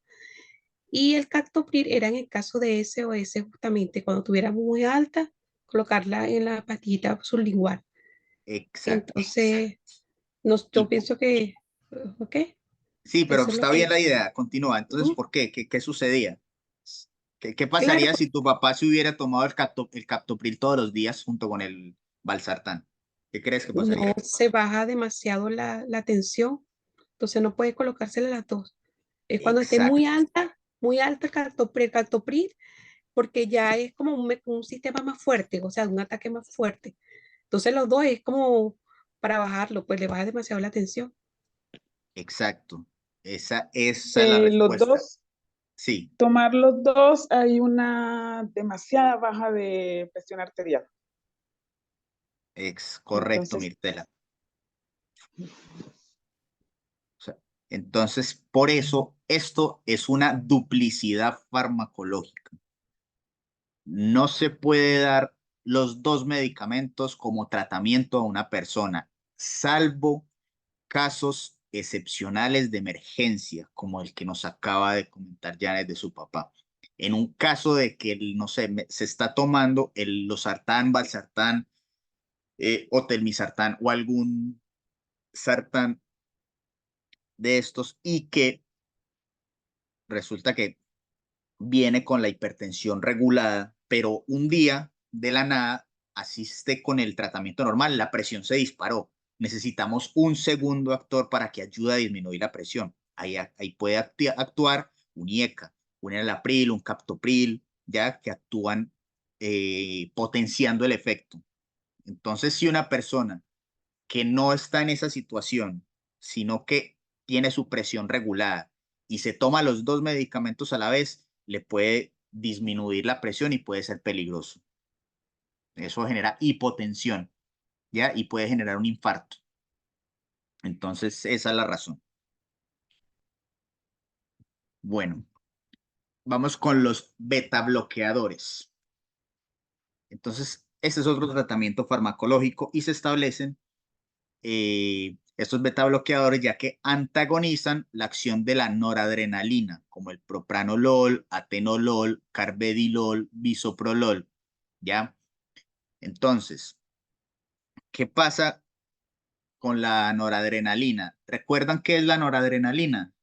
Y el captopril era en el caso de SOS justamente, cuando tuviera muy alta, colocarla en la pastillita sublingual. Exacto. Entonces, no, yo Y, pienso que, ok, sí, pero eso es lo está bien que... la idea. Continúa. Entonces, Ujú. ¿por qué? ¿Qué sucedía? ¿Qué Claro, pasaría si tu papá se hubiera tomado el captopril todos los días junto con el valsartán? ¿Qué crees que no pasaría? se baja demasiado la tensión, entonces no puede colocársela las dos. Es cuando esté Exacto, muy alta el captopril, porque ya es como un sistema más fuerte, o sea, un ataque más fuerte. Entonces los dos es como para bajarlo, pues le baja demasiado la tensión. exacto. Esa es la Los respuesta. dos, Sí, tomar los dos, hay una demasiada baja de presión arterial. es correcto, Entonces, Mirtela. O sea, entonces, por eso esto es una duplicidad farmacológica. No se puede dar los dos medicamentos como tratamiento a una persona, salvo casos excepcionales de emergencia, como el que nos acaba de comentar Janet de su papá. En un caso de que, no sé, se está tomando el losartán, valsartán, o telmisartán o algún sartán de estos y que resulta que viene con la hipertensión regulada, pero un día de la nada asiste con el tratamiento normal, la presión se disparó. Necesitamos un segundo actor para que ayude a disminuir la presión. Ahí puede actuar un IECA, un enalapril, un captopril, ya que actúan potenciando el efecto. Entonces, si una persona que no está en esa situación, sino que tiene su presión regulada y se toma los dos medicamentos a la vez, le puede disminuir la presión y puede ser peligroso. Eso genera hipotensión, ¿ya? Y puede generar un infarto. Entonces, esa es la razón. Bueno, vamos con los beta bloqueadores. Entonces, este es otro tratamiento farmacológico y se establecen estos beta bloqueadores ya que antagonizan la acción de la noradrenalina, como el propranolol, atenolol, carvedilol, bisoprolol, ¿ya? Entonces, ¿qué pasa con la noradrenalina? ¿Recuerdan qué es la noradrenalina?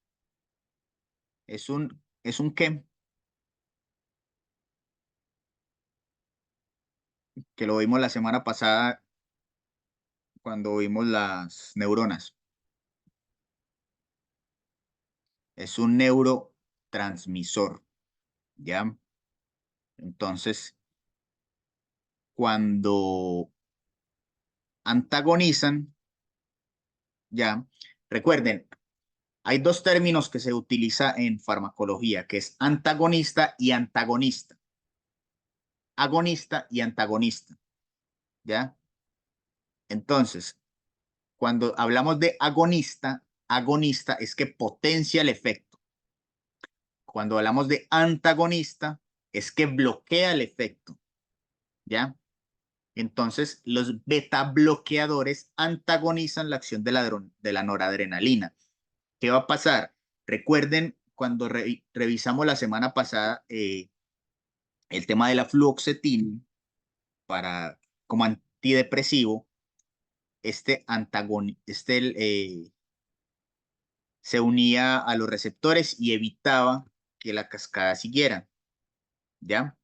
¿Es un qué? Que lo vimos la semana pasada cuando vimos las neuronas. Es un neurotransmisor, ¿ya? Entonces, cuando antagonizan, ya, recuerden, hay dos términos que se utiliza en farmacología, que es antagonista y antagonista, agonista y antagonista, ¿ya? Entonces, cuando hablamos de agonista, agonista es que potencia el efecto. Cuando hablamos de antagonista, es que bloquea el efecto, ¿ya? Entonces, los beta bloqueadores antagonizan la acción de la noradrenalina. ¿Qué va a pasar? Recuerden cuando revisamos la semana pasada el tema de la fluoxetina para, como antidepresivo, se unía a los receptores y evitaba que la cascada siguiera, ¿ya?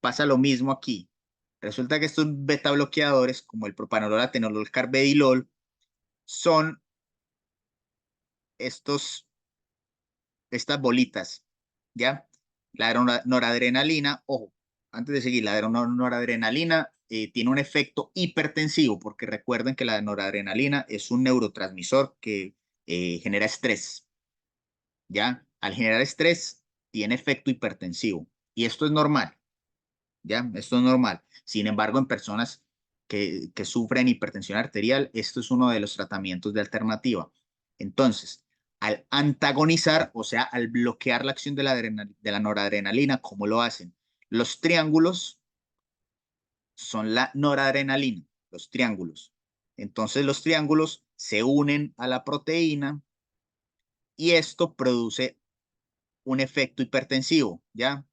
Pasa lo mismo aquí. Resulta que estos beta bloqueadores, como el propanolol, atenolol, carvedilol, son estas bolitas, ¿ya? La noradrenalina, ojo, antes de seguir, la noradrenalina tiene un efecto hipertensivo, porque recuerden que la noradrenalina es un neurotransmisor que genera estrés, ¿ya? Al generar estrés, tiene efecto hipertensivo, y esto es normal, ¿ya? Esto es normal. Sin embargo, en personas que sufren hipertensión arterial, esto es uno de los tratamientos de alternativa. Entonces, al antagonizar, o sea, al bloquear la acción de la noradrenalina, ¿cómo lo hacen? Los triángulos son la noradrenalina, los triángulos. Entonces, los triángulos se unen a la proteína y esto produce un efecto hipertensivo, ¿ya?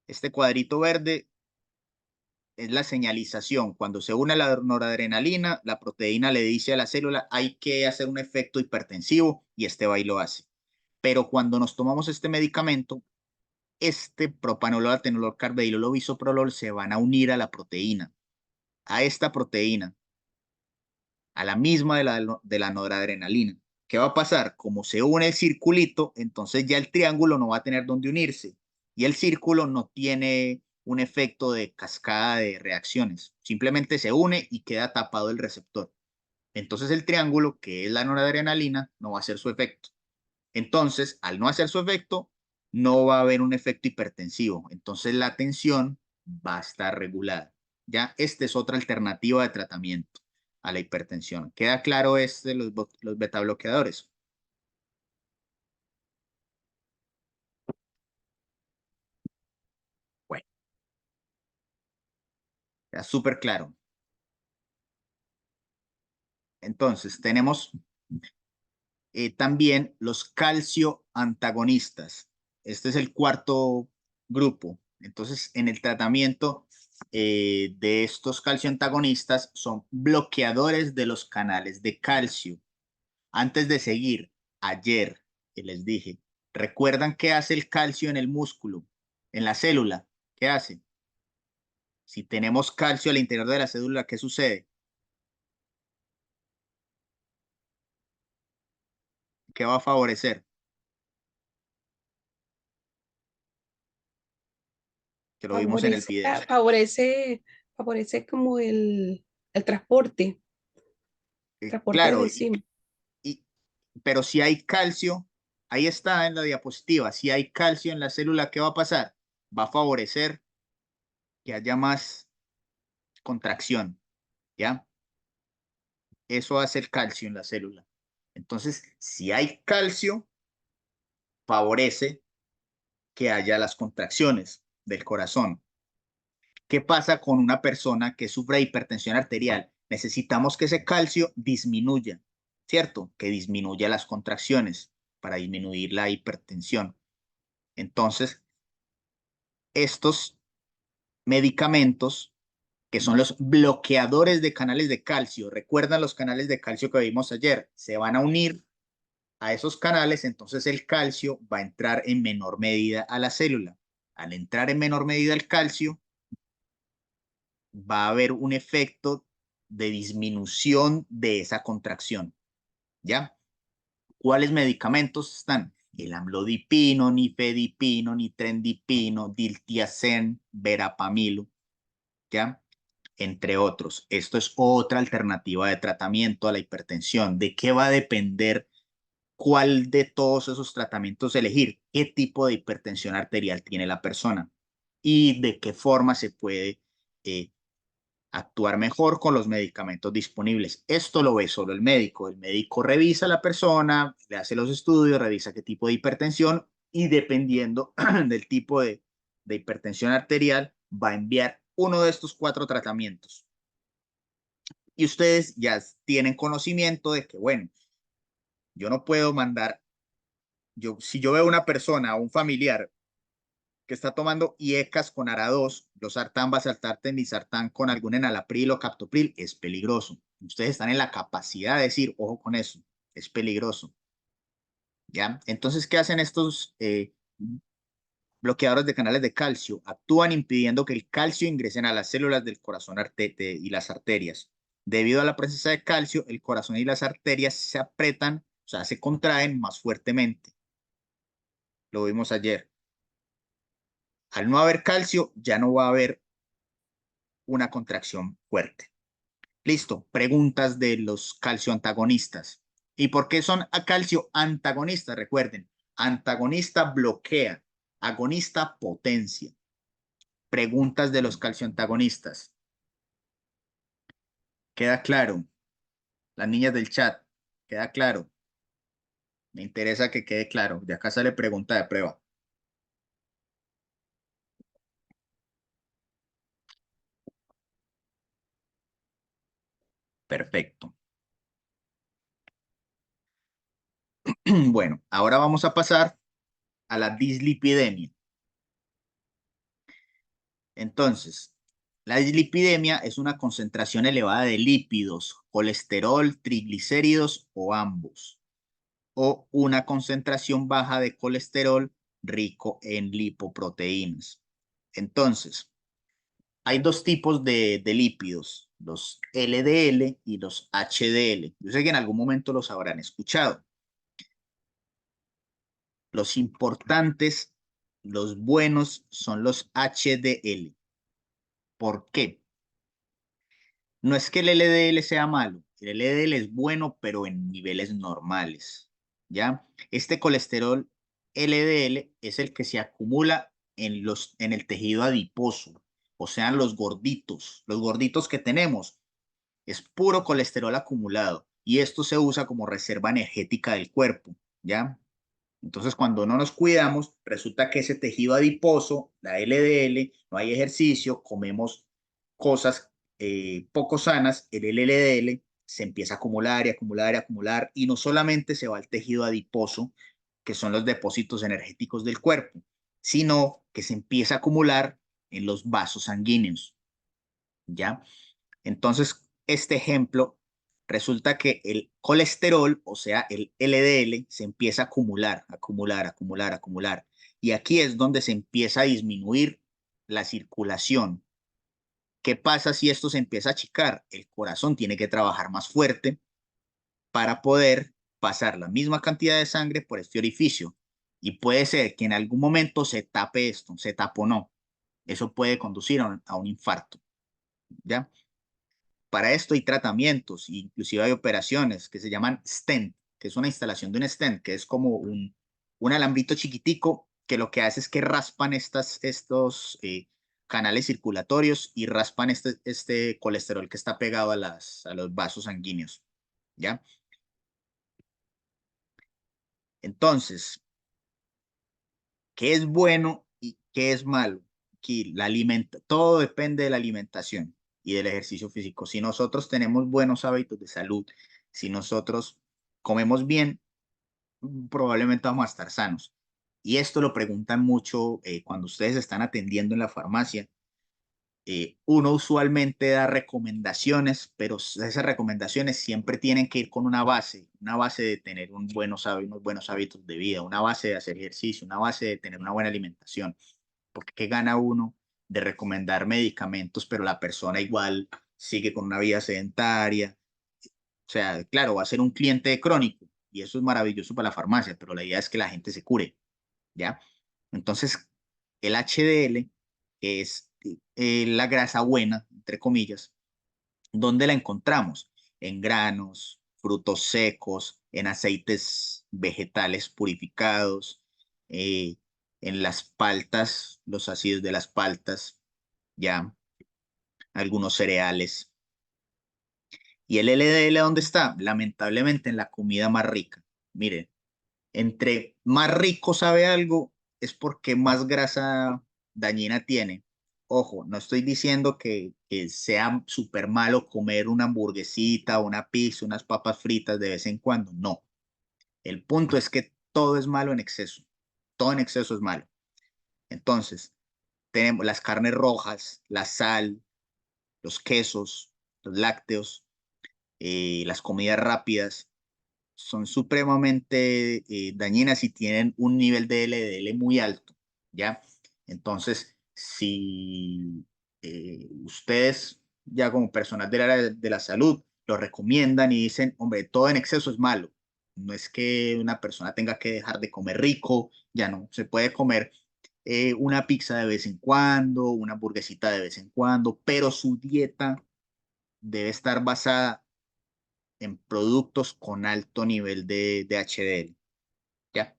Este cuadrito verde es la señalización. Cuando se une la noradrenalina, la proteína le dice a la célula, hay que hacer un efecto hipertensivo y este va y lo hace. Pero cuando nos tomamos este medicamento, este propanolol, atenolol, carvedilol o bisoprolol se van a unir a la proteína, a esta proteína, a la misma de la noradrenalina. ¿Qué va a pasar? Como se une el circulito, entonces ya el triángulo no va a tener dónde unirse y el círculo no tiene un efecto de cascada de reacciones. Simplemente se une y queda tapado el receptor. Entonces el triángulo, que es la noradrenalina, no va a hacer su efecto. Entonces, al no hacer su efecto, no va a haber un efecto hipertensivo. Entonces la tensión va a estar regulada. Ya, esta es otra alternativa de tratamiento a la hipertensión. ¿Queda claro los beta bloqueadores? Bueno, queda súper claro. Entonces, tenemos también los calcio antagonistas. Este es el cuarto grupo. Entonces, en el tratamiento de estos calcio antagonistas son bloqueadores de los canales de calcio. Antes de seguir, ayer que les dije, ¿recuerdan qué hace el calcio en el músculo, en la célula? ¿Qué hace? Si tenemos calcio al interior de la célula, ¿qué sucede? ¿Qué va a favorecer? Que lo vimos en el Favorece, video. favorece como el transporte de Claro, enzima. y- pero si hay calcio, ahí está en la diapositiva, si hay calcio en la célula, ¿qué va a pasar? Va a favorecer que haya más contracción, ¿ya? Eso hace el calcio en la célula. Entonces, si hay calcio, favorece que haya las contracciones del corazón. ¿Qué pasa con una persona que sufre de hipertensión arterial? Necesitamos que ese calcio disminuya, ¿cierto? Que disminuya las contracciones para disminuir la hipertensión. Entonces, estos medicamentos, que son los bloqueadores de canales de calcio, recuerdan los canales de calcio que vimos ayer, se van a unir a esos canales, entonces el calcio va a entrar en menor medida a la célula. Al entrar en menor medida el calcio, va a haber un efecto de disminución de esa contracción, ¿ya? ¿Cuáles medicamentos están? El amlodipino, nifedipino, nitrendipino, diltiazem, verapamilo, ¿ya? Entre otros. Esto es otra alternativa de tratamiento a la hipertensión. ¿De qué va a depender cuál de todos esos tratamientos elegir? ¿Qué tipo de hipertensión arterial tiene la persona? Y de qué forma se puede eh, actuar mejor con los medicamentos disponibles. Esto lo ve solo el médico. El médico revisa a la persona, le hace los estudios, revisa qué tipo de hipertensión y dependiendo del tipo de hipertensión arterial, va a enviar uno de estos cuatro tratamientos. Y ustedes ya tienen conocimiento de que, bueno, yo no puedo mandar, si yo veo una persona, un familiar que está tomando IECAS con ARA2, losartán, valsartán, misartán con algún enalapril o captopril, es peligroso. Ustedes están en la capacidad de decir, ojo con eso, es peligroso. ¿Ya? Entonces, ¿qué hacen estos bloqueadores de canales de calcio? Actúan impidiendo que el calcio ingrese a las células del corazón y las arterias. Debido a la presencia de calcio, el corazón y las arterias se apretan, o sea, se contraen más fuertemente. Lo vimos ayer. Al no haber calcio, ya no va a haber una contracción fuerte. Listo, preguntas de los calcio antagonistas. ¿Y por qué son a calcio antagonistas? Recuerden, antagonista bloquea, agonista potencia. Preguntas de los calcio antagonistas. ¿Queda claro? Las niñas del chat, ¿queda claro? Me interesa que quede claro. De acá sale pregunta de prueba. Perfecto. Bueno, ahora vamos a pasar a la dislipidemia. Entonces, la dislipidemia es una concentración elevada de lípidos, colesterol, triglicéridos o ambos, o una concentración baja de colesterol rico en lipoproteínas. Entonces, hay dos tipos de lípidos, los LDL y los HDL. Yo sé que en algún momento los habrán escuchado. Los importantes, los buenos, son los HDL. ¿Por qué? No es que el LDL sea malo, el LDL es bueno, pero en niveles normales, ¿ya? Este colesterol LDL es el que se acumula en el tejido adiposo, o sea, los gorditos que tenemos, es puro colesterol acumulado y esto se usa como reserva energética del cuerpo, ¿ya? Entonces, cuando no nos cuidamos, resulta que ese tejido adiposo, la LDL, no hay ejercicio, comemos cosas poco sanas, el LDL se empieza a acumular y acumular y acumular, y no solamente se va al tejido adiposo, que son los depósitos energéticos del cuerpo, sino que se empieza a acumular en los vasos sanguíneos, ¿ya? Entonces, este ejemplo, resulta que el colesterol, o sea, el LDL, se empieza a acumular, acumular, acumular, acumular. Y aquí es donde se empieza a disminuir la circulación. ¿Qué pasa si esto se empieza a achicar? El corazón tiene que trabajar más fuerte para poder pasar la misma cantidad de sangre por este orificio. Y puede ser que en algún momento se tape esto, se taponó. Eso puede conducir a un infarto, ¿ya? Para esto hay tratamientos, inclusive hay operaciones que se llaman stent, que es una instalación de un stent, que es como un alambrito chiquitico que lo que hace es que raspan estos canales circulatorios y raspan este colesterol que está pegado a los vasos sanguíneos, ¿ya? Entonces, ¿qué es bueno y qué es malo? Aquí todo depende de la alimentación y del ejercicio físico. Si nosotros tenemos buenos hábitos de salud, si nosotros comemos bien, probablemente vamos a estar sanos. Y esto lo preguntan mucho cuando ustedes están atendiendo en la farmacia. Uno usualmente da recomendaciones, pero esas recomendaciones siempre tienen que ir con una base de tener unos buenos hábitos de vida, una base de hacer ejercicio, una base de tener una buena alimentación. Porque ¿qué gana uno de recomendar medicamentos, pero la persona igual sigue con una vida sedentaria? O sea, claro, va a ser un cliente crónico y eso es maravilloso para la farmacia, pero la idea es que la gente se cure, ¿ya? Entonces, el HDL, que es la grasa buena, entre comillas, ¿dónde la encontramos? En granos, frutos secos, en aceites vegetales purificados, eh, en las paltas, los ácidos de las paltas, ya, algunos cereales. ¿Y el LDL dónde está? Lamentablemente en la comida más rica. Miren, entre más rico sabe algo, es porque más grasa dañina tiene. Ojo, no estoy diciendo que sea súper malo comer una hamburguesita, una pizza, unas papas fritas de vez en cuando. No. El punto es que todo es malo en exceso. Todo en exceso es malo. Entonces, tenemos las carnes rojas, la sal, los quesos, los lácteos, las comidas rápidas son supremamente dañinas y tienen un nivel de LDL muy alto, ¿ya? Entonces, si ustedes ya como personal del área de la salud lo recomiendan y dicen, hombre, todo en exceso es malo. No es que una persona tenga que dejar de comer rico, ya no, se puede comer una pizza de vez en cuando, una hamburguesita de vez en cuando, pero su dieta debe estar basada en productos con alto nivel de HDL, ¿ya?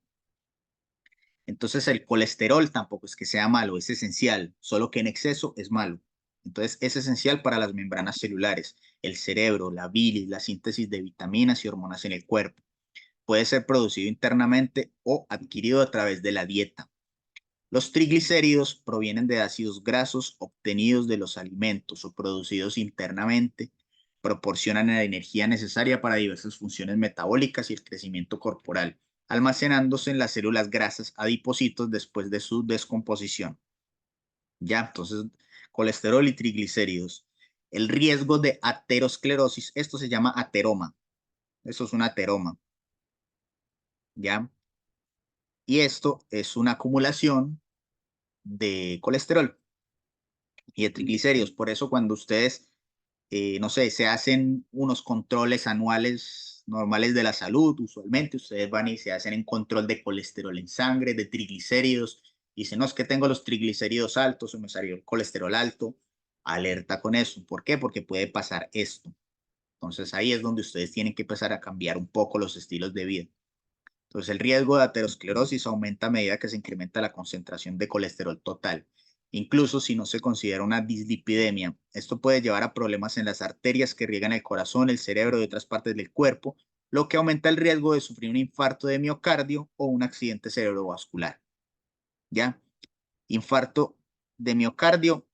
Entonces el colesterol tampoco es que sea malo, es esencial, solo que en exceso es malo. Entonces es esencial para las membranas celulares, el cerebro, la bilis, la síntesis de vitaminas y hormonas en el cuerpo. Puede ser producido internamente o adquirido a través de la dieta. Los triglicéridos provienen de ácidos grasos obtenidos de los alimentos o producidos internamente, proporcionan la energía necesaria para diversas funciones metabólicas y el crecimiento corporal. almacenándose en las células grasas adipocitos después de su descomposición. Ya, entonces, colesterol y triglicéridos. El riesgo de aterosclerosis, esto se llama ateroma. Eso es un ateroma. ¿Ya? Y esto es una acumulación de colesterol y de triglicéridos. Por eso cuando ustedes, no sé, se hacen unos controles anuales normales de la salud, usualmente ustedes van y se hacen un control de colesterol en sangre, de triglicéridos, y dicen, no, es que tengo los triglicéridos altos o me salió el colesterol alto, alerta con eso. ¿Por qué? Porque puede pasar esto. Entonces ahí es donde ustedes tienen que empezar a cambiar un poco los estilos de vida. Entonces, el riesgo de aterosclerosis aumenta a medida que se incrementa la concentración de colesterol total, incluso si no se considera una dislipidemia. Esto puede llevar a problemas en las arterias que riegan el corazón, el cerebro y otras partes del cuerpo, lo que aumenta el riesgo de sufrir un infarto de miocardio o un accidente cerebrovascular. ¿Ya? Infarto de miocardio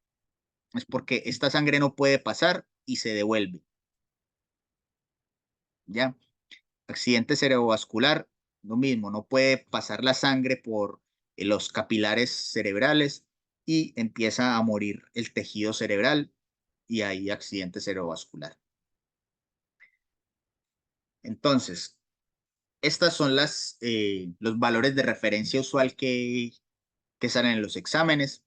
es porque esta sangre no puede pasar y se devuelve. ¿Ya? Accidente cerebrovascular, lo mismo, no puede pasar la sangre por los capilares cerebrales y empieza a morir el tejido cerebral y hay accidente cerebrovascular. Entonces, estas son los valores de referencia usual que salen en los exámenes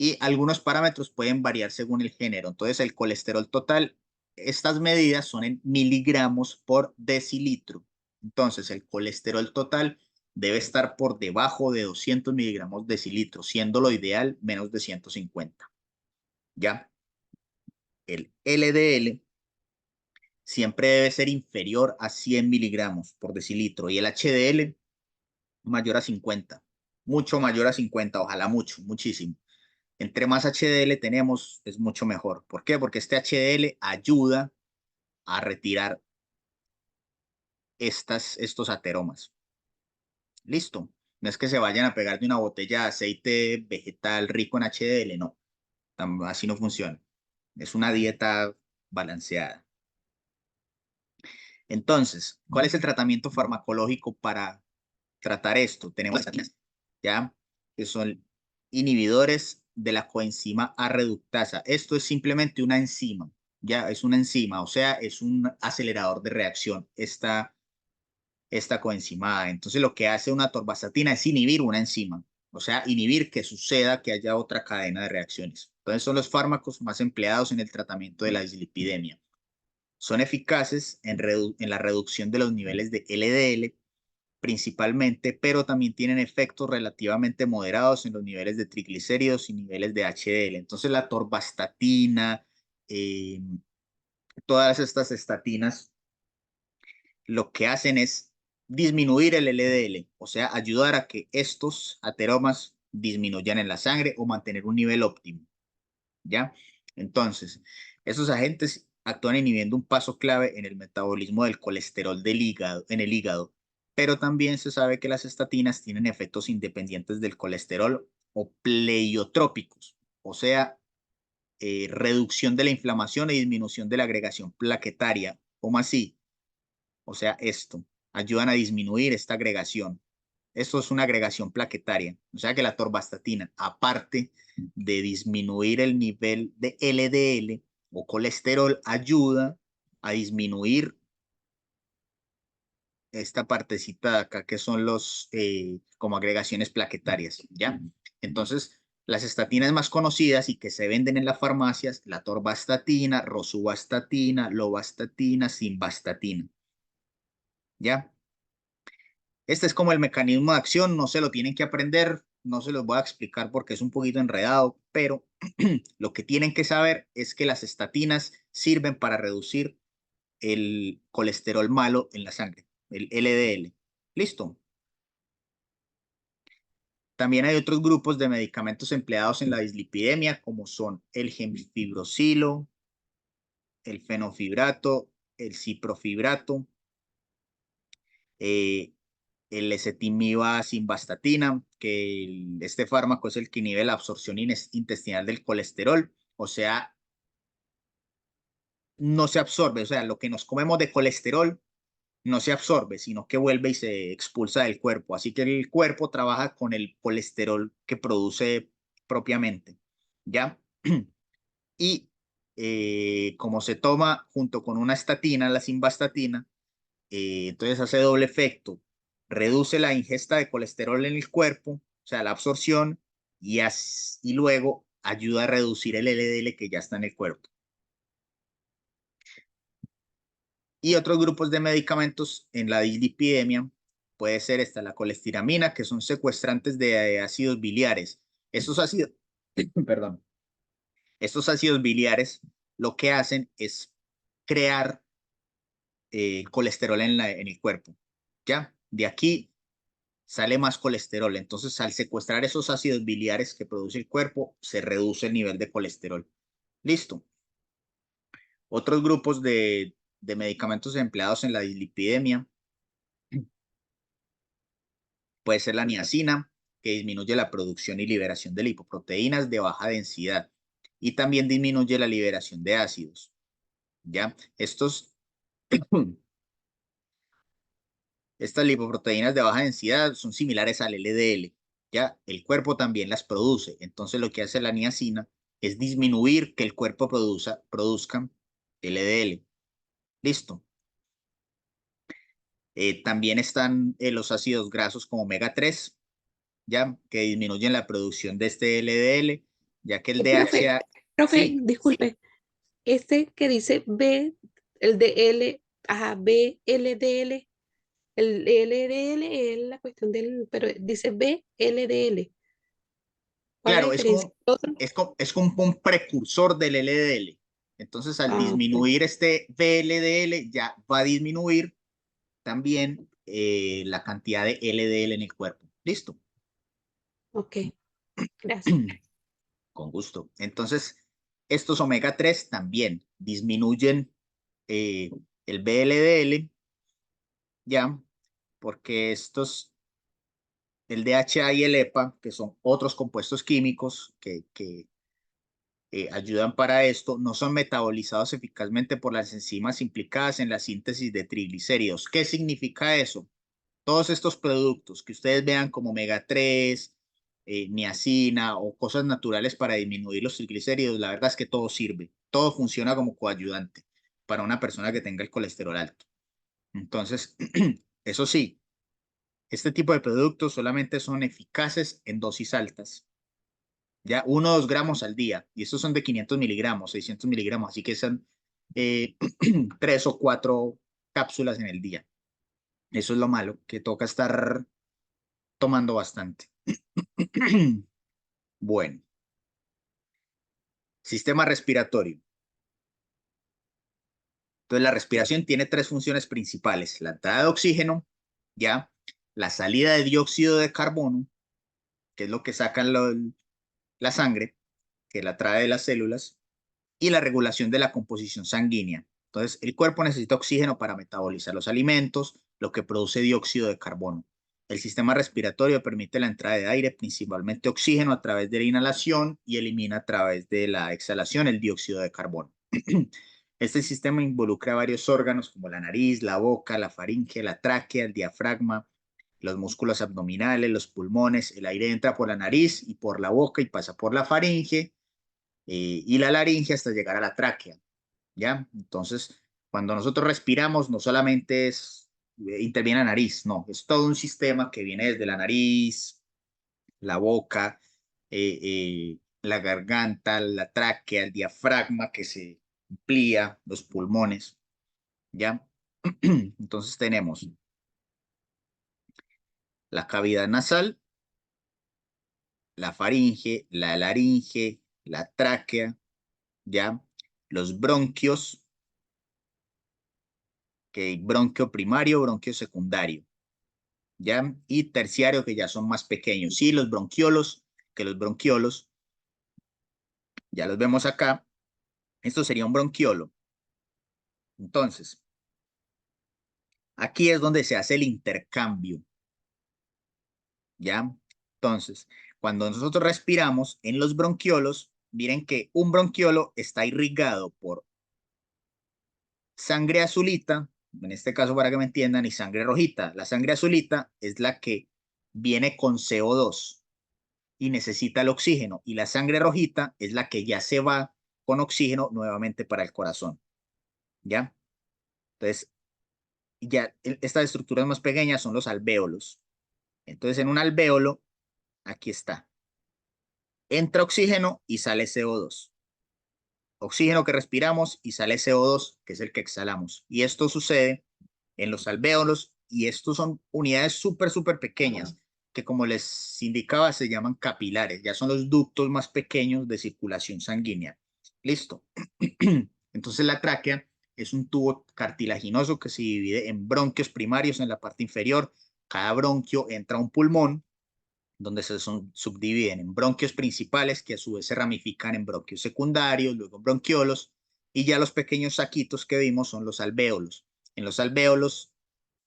y algunos parámetros pueden variar según el género. Entonces, el colesterol total, estas medidas son en miligramos por decilitro. Entonces, el colesterol total debe estar por debajo de 200 miligramos decilitro, siendo lo ideal menos de 150. ¿Ya? El LDL siempre debe ser inferior a 100 miligramos por decilitro y el HDL mayor a 50, mucho mayor a 50, ojalá mucho, muchísimo. Entre más HDL tenemos, es mucho mejor. ¿Por qué? Porque este HDL ayuda a retirar estos ateromas. Listo. No es que se vayan a pegar de una botella de aceite vegetal rico en HDL, no. Así no funciona. Es una dieta balanceada. Entonces, ¿cuál es el tratamiento farmacológico para tratar esto? Tenemos ya que son inhibidores de la coenzima A reductasa. Esto es simplemente una enzima, ya es una enzima, o sea, es un acelerador de reacción, esta coenzima A. Entonces, lo que hace una atorvastatina es inhibir una enzima, o sea, inhibir que suceda que haya otra cadena de reacciones. Entonces, son los fármacos más empleados en el tratamiento de la dislipidemia. Son eficaces en la reducción de los niveles de LDL principalmente, pero también tienen efectos relativamente moderados en los niveles de triglicéridos y niveles de HDL. Entonces la atorvastatina, eh, todas estas estatinas, lo que hacen es disminuir el LDL, o sea, ayudar a que estos ateromas disminuyan en la sangre o mantener un nivel óptimo, ¿ya? Entonces, esos agentes actúan inhibiendo un paso clave en el metabolismo del colesterol del hígado, en el hígado, pero también se sabe que las estatinas tienen efectos independientes del colesterol o pleiotrópicos, o sea, reducción de la inflamación y disminución de la agregación plaquetaria, como así, o sea, esto, ayudan a disminuir esta agregación. Esto es una agregación plaquetaria, o sea que la atorvastatina, aparte de disminuir el nivel de LDL o colesterol, ayuda a disminuir esta partecita de acá que son como agregaciones plaquetarias, ¿ya? Entonces, las estatinas más conocidas y que se venden en las farmacias, la atorvastatina, rosuvastatina, lovastatina, simvastatina, ¿ya? Este es como el mecanismo de acción, no se lo tienen que aprender, no se los voy a explicar porque es un poquito enredado, pero lo que tienen que saber es que las estatinas sirven para reducir el colesterol malo en la sangre, el LDL. ¿Listo? También hay otros grupos de medicamentos empleados en la dislipidemia, como son el gemfibrosilo, el fenofibrato, el ciprofibrato, eh, el ezetimiba simvastatina, que este fármaco es el que inhibe la absorción intestinal del colesterol, o sea, no se absorbe, o sea, lo que nos comemos de colesterol no se absorbe, sino que vuelve y se expulsa del cuerpo. Así que el cuerpo trabaja con el colesterol que produce propiamente, ¿ya? Y como se toma junto con una estatina, la simvastatina, entonces hace doble efecto. Reduce la ingesta de colesterol en el cuerpo, o sea, la absorción, y luego ayuda a reducir el LDL que ya está en el cuerpo. Y otros grupos de medicamentos en la dislipidemia puede ser la colestiramina, que son secuestrantes de ácidos biliares. Estos ácidos, perdón, estos ácidos biliares lo que hacen es crear colesterol en el cuerpo. ¿Ya? De aquí sale más colesterol. Entonces, al secuestrar esos ácidos biliares que produce el cuerpo, se reduce el nivel de colesterol. Listo. Otros grupos de medicamentos empleados en la dislipidemia puede ser la niacina, que disminuye la producción y liberación de lipoproteínas de baja densidad y también disminuye la liberación de ácidos. ¿Ya? Estas lipoproteínas de baja densidad son similares al LDL. ¿Ya? El cuerpo también las produce. Entonces lo que hace la niacina es disminuir que el cuerpo produzca LDL. Listo. También están los ácidos grasos como omega 3, ¿ya? Que disminuyen la producción de este LDL, ya que el Profe, DHA, profe, sí, disculpe, este que dice B, el de L, ajá, BLDL, el LDL es la cuestión del, pero dice BLDL. ¿Cuál es la claro, diferencia? ¿Otro? es como un precursor del LDL. Entonces, al Ah, ok, disminuir este VLDL, ya va a disminuir también la cantidad de LDL en el cuerpo. Listo. ok, gracias. Con gusto. Entonces, estos omega 3 también disminuyen el VLDL, ya, porque el DHA y el EPA, que son otros compuestos químicos que ayudan para esto, no son metabolizados eficazmente por las enzimas implicadas en la síntesis de triglicéridos. ¿Qué significa eso? Todos estos productos que ustedes vean como omega 3, niacina o cosas naturales para disminuir los triglicéridos, la verdad es que todo sirve, todo funciona como coayudante para una persona que tenga el colesterol alto. Entonces, eso sí, este tipo de productos solamente son eficaces en dosis altas, ya 1 o 2 gramos al día, y estos son de 500 miligramos, 600 miligramos, así que son 3 o 4 cápsulas en el día. Eso es lo malo, que toca estar tomando bastante. Bueno, sistema respiratorio. Entonces, la respiración tiene 3 funciones principales: la entrada de oxígeno, ya, la salida de dióxido de carbono, que es lo que saca la sangre, que la trae de las células, y la regulación de la composición sanguínea. Entonces, el cuerpo necesita oxígeno para metabolizar los alimentos, lo que produce dióxido de carbono. El sistema respiratorio permite la entrada de aire, principalmente oxígeno, a través de la inhalación y elimina a través de la exhalación el dióxido de carbono. Este sistema involucra varios órganos como la nariz, la boca, la faringe, la tráquea, el diafragma, los músculos abdominales, los pulmones. El aire entra por la nariz y por la boca y pasa por la faringe y la laringe hasta llegar a la tráquea, ¿ya? Entonces, cuando nosotros respiramos, no solamente interviene la nariz, no, es todo un sistema que viene desde la nariz, la boca, la garganta, la tráquea, el diafragma que se amplía, los pulmones, ¿ya? Entonces tenemos la cavidad nasal, la faringe, la laringe, la tráquea, ¿ya? Los bronquios, que hay bronquio primario, bronquio secundario, ¿ya? Y terciario, que ya son más pequeños. Sí, los bronquiolos, que los bronquiolos, ya los vemos acá. Esto sería un bronquiolo. Entonces, aquí es donde se hace el intercambio, ¿ya? Entonces, cuando nosotros respiramos en los bronquiolos, miren que un bronquiolo está irrigado por sangre azulita en este caso para que me entiendan, y sangre rojita. La sangre azulita es la que viene con CO2 y necesita el oxígeno, y la sangre rojita es la que ya se va con oxígeno nuevamente para el corazón, ¿ya? Entonces, ya estas estructuras más pequeñas son los alvéolos. Entonces, en un alvéolo, aquí está, entra oxígeno y sale CO2. Oxígeno que respiramos y sale CO2, que es el que exhalamos. Y esto sucede en los alvéolos, y estos son unidades súper pequeñas, que como les indicaba, se llaman capilares. Ya son los ductos más pequeños de circulación sanguínea. Listo. Entonces la tráquea es un tubo cartilaginoso que se divide en bronquios primarios en la parte inferior. Cada bronquio entra a un pulmón, donde se subdividen en bronquios principales, que a su vez se ramifican en bronquios secundarios, luego en bronquiolos, y ya los pequeños saquitos que vimos son los alvéolos. En los alvéolos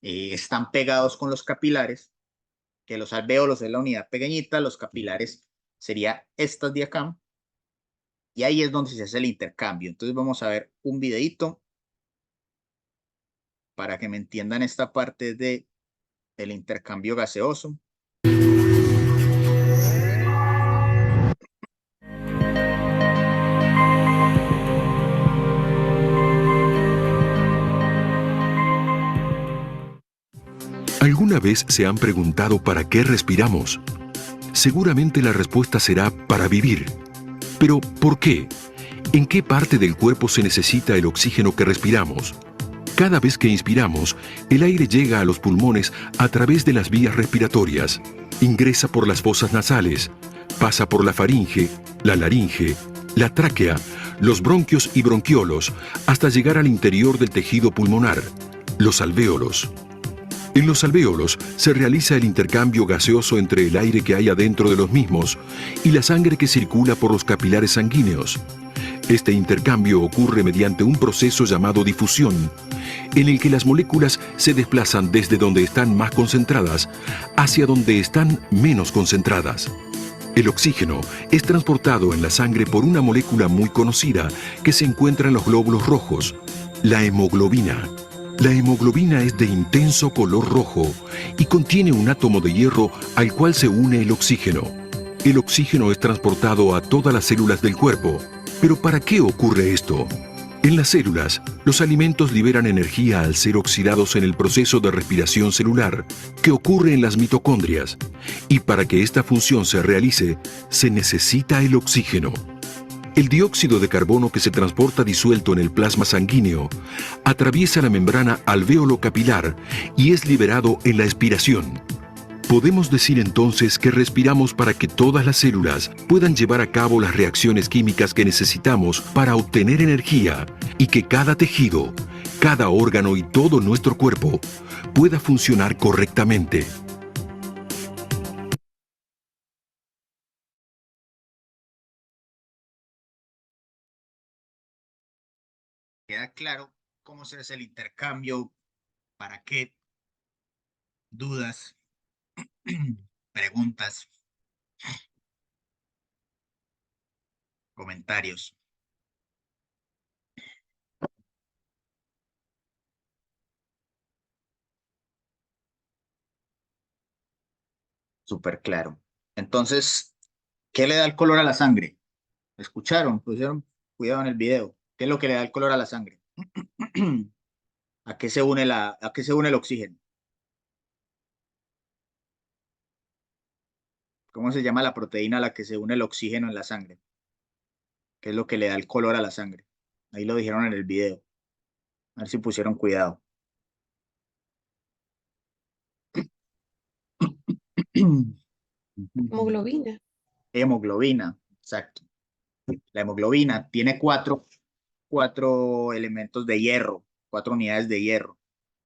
están pegados con los capilares, que los alvéolos es la unidad pequeñita, los capilares sería estas de acá, y ahí es donde se hace el intercambio. Entonces vamos a ver un videito para que me entiendan esta parte de el intercambio gaseoso. ¿Alguna vez se han preguntado para qué respiramos? Seguramente la respuesta será para vivir. Pero, ¿por qué? ¿En qué parte del cuerpo se necesita el oxígeno que respiramos? Cada vez que inspiramos, el aire llega a los pulmones a través de las vías respiratorias, ingresa por las fosas nasales, pasa por la faringe, la laringe, la tráquea, los bronquios y bronquiolos, hasta llegar al interior del tejido pulmonar, los alvéolos. En los alvéolos se realiza el intercambio gaseoso entre el aire que hay adentro de los mismos y la sangre que circula por los capilares sanguíneos. Este intercambio ocurre mediante un proceso llamado difusión, en el que las moléculas se desplazan desde donde están más concentradas hacia donde están menos concentradas. El oxígeno es transportado en la sangre por una molécula muy conocida que se encuentra en los glóbulos rojos, la hemoglobina. La hemoglobina es de intenso color rojo y contiene un átomo de hierro al cual se une el oxígeno. El oxígeno es transportado a todas las células del cuerpo. ¿Pero para qué ocurre esto? En las células, los alimentos liberan energía al ser oxidados en el proceso de respiración celular, que ocurre en las mitocondrias. Y para que esta función se realice, se necesita el oxígeno. El dióxido de carbono que se transporta disuelto en el plasma sanguíneo atraviesa la membrana alveolo-capilar y es liberado en la expiración. Podemos decir entonces que respiramos para que todas las células puedan llevar a cabo las reacciones químicas que necesitamos para obtener energía y que cada tejido, cada órgano y todo nuestro cuerpo pueda funcionar correctamente. ¿Queda claro cómo se hace el intercambio? ¿Para qué? ¿Dudas? ¿Preguntas? ¿Comentarios? Súper claro. Entonces, ¿qué le da el color a la sangre? ¿Escucharon? ¿Pusieron cuidado en el video? ¿Qué es lo que le da el color a la sangre? ¿A qué se une a qué se une el oxígeno? ¿Cómo se llama la proteína a la que se une el oxígeno en la sangre? ¿Qué es lo que le da el color a la sangre? Ahí lo dijeron en el video. A ver si pusieron cuidado. Hemoglobina. Hemoglobina, exacto. La hemoglobina tiene cuatro elementos de hierro, 4 unidades de hierro.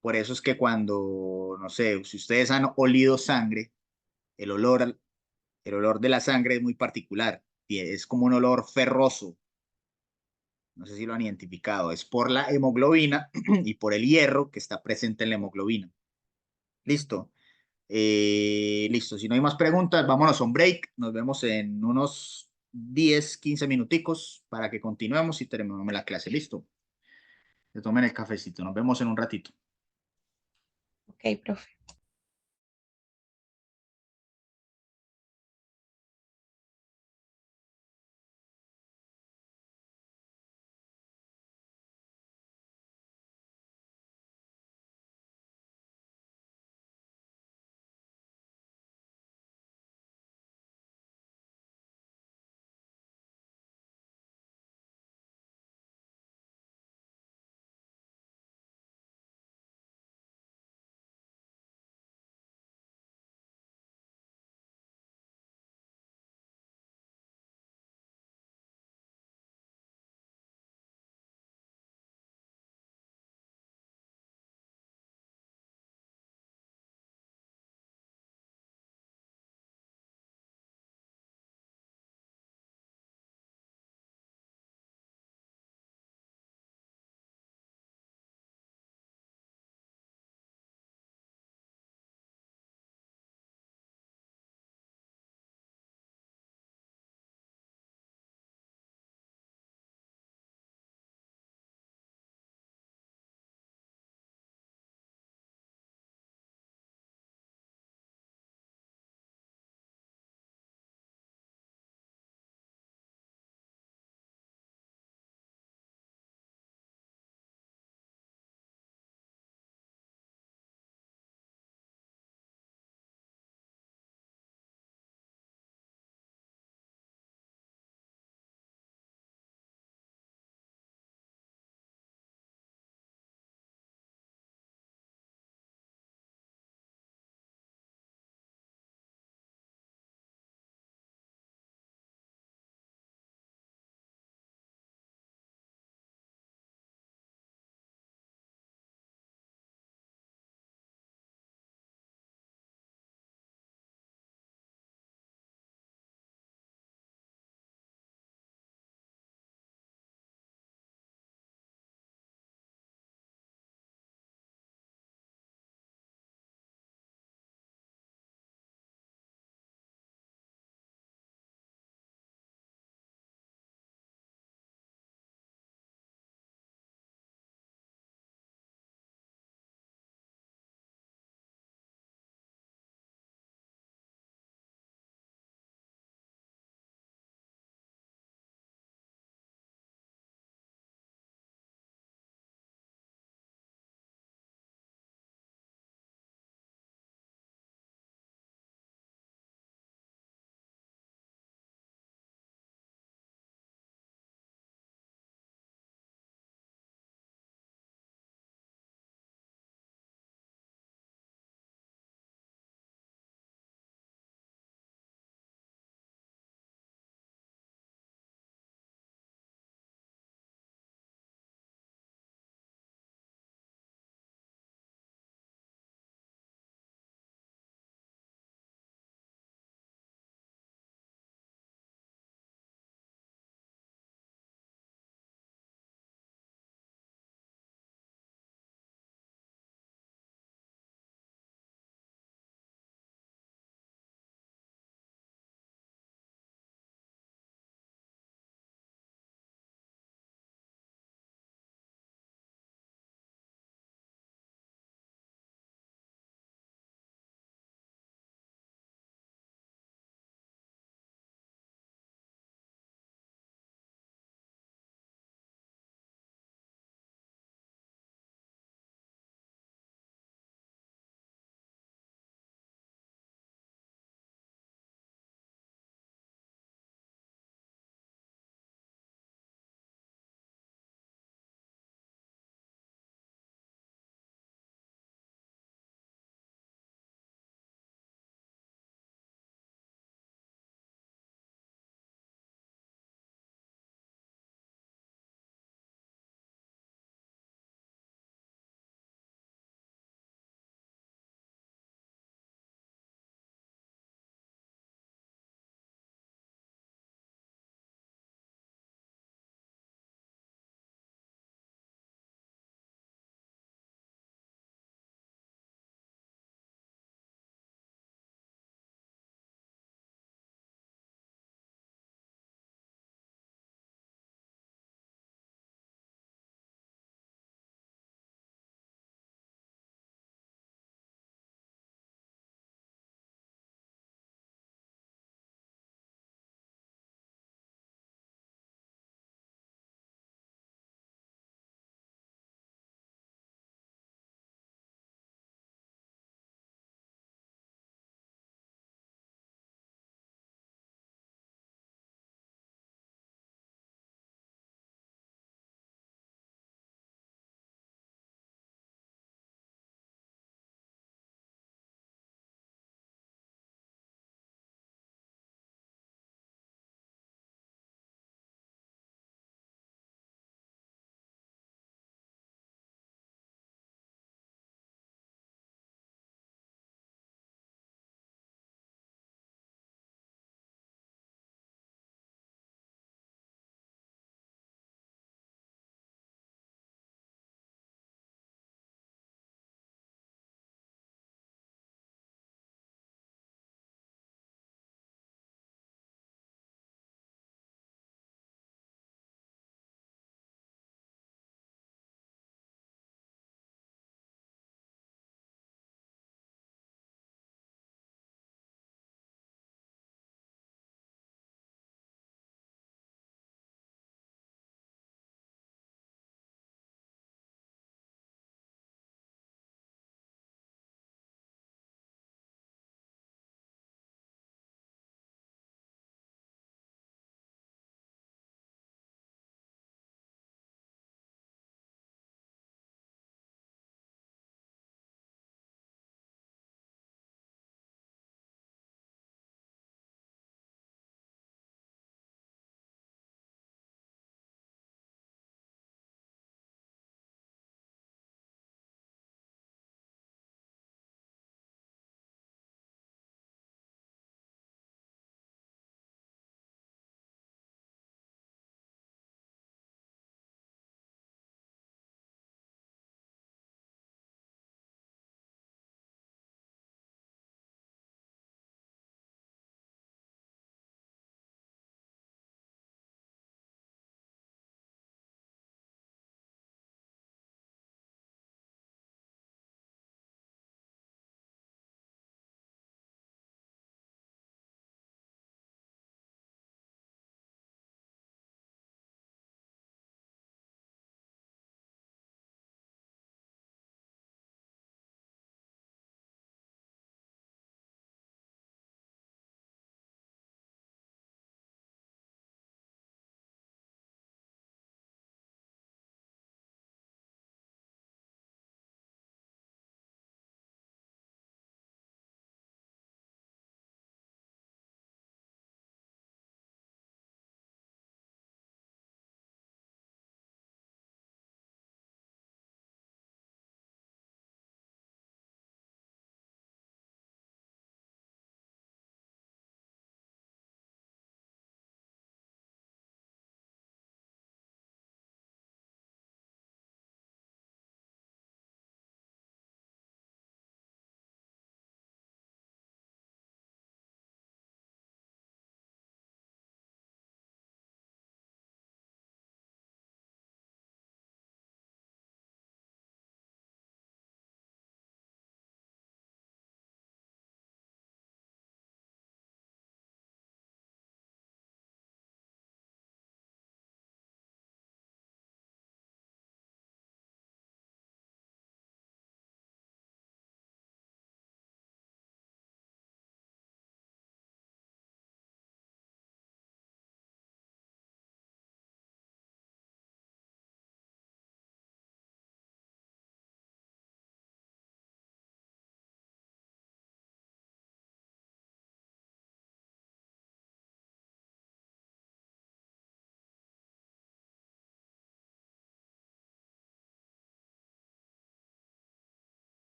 Por eso es que cuando, no sé, si ustedes han olido sangre, el olor, el olor de la sangre es muy particular. Es como un olor ferroso. No sé si lo han identificado. Es por la hemoglobina y por el hierro que está presente en la hemoglobina. Listo. Listo. Si no hay más preguntas, vámonos a un break. Nos vemos en unos 10, 15 minuticos para que continuemos y terminemos la clase. Listo. Se tomen el cafecito. Nos vemos en un ratito. Ok, profe.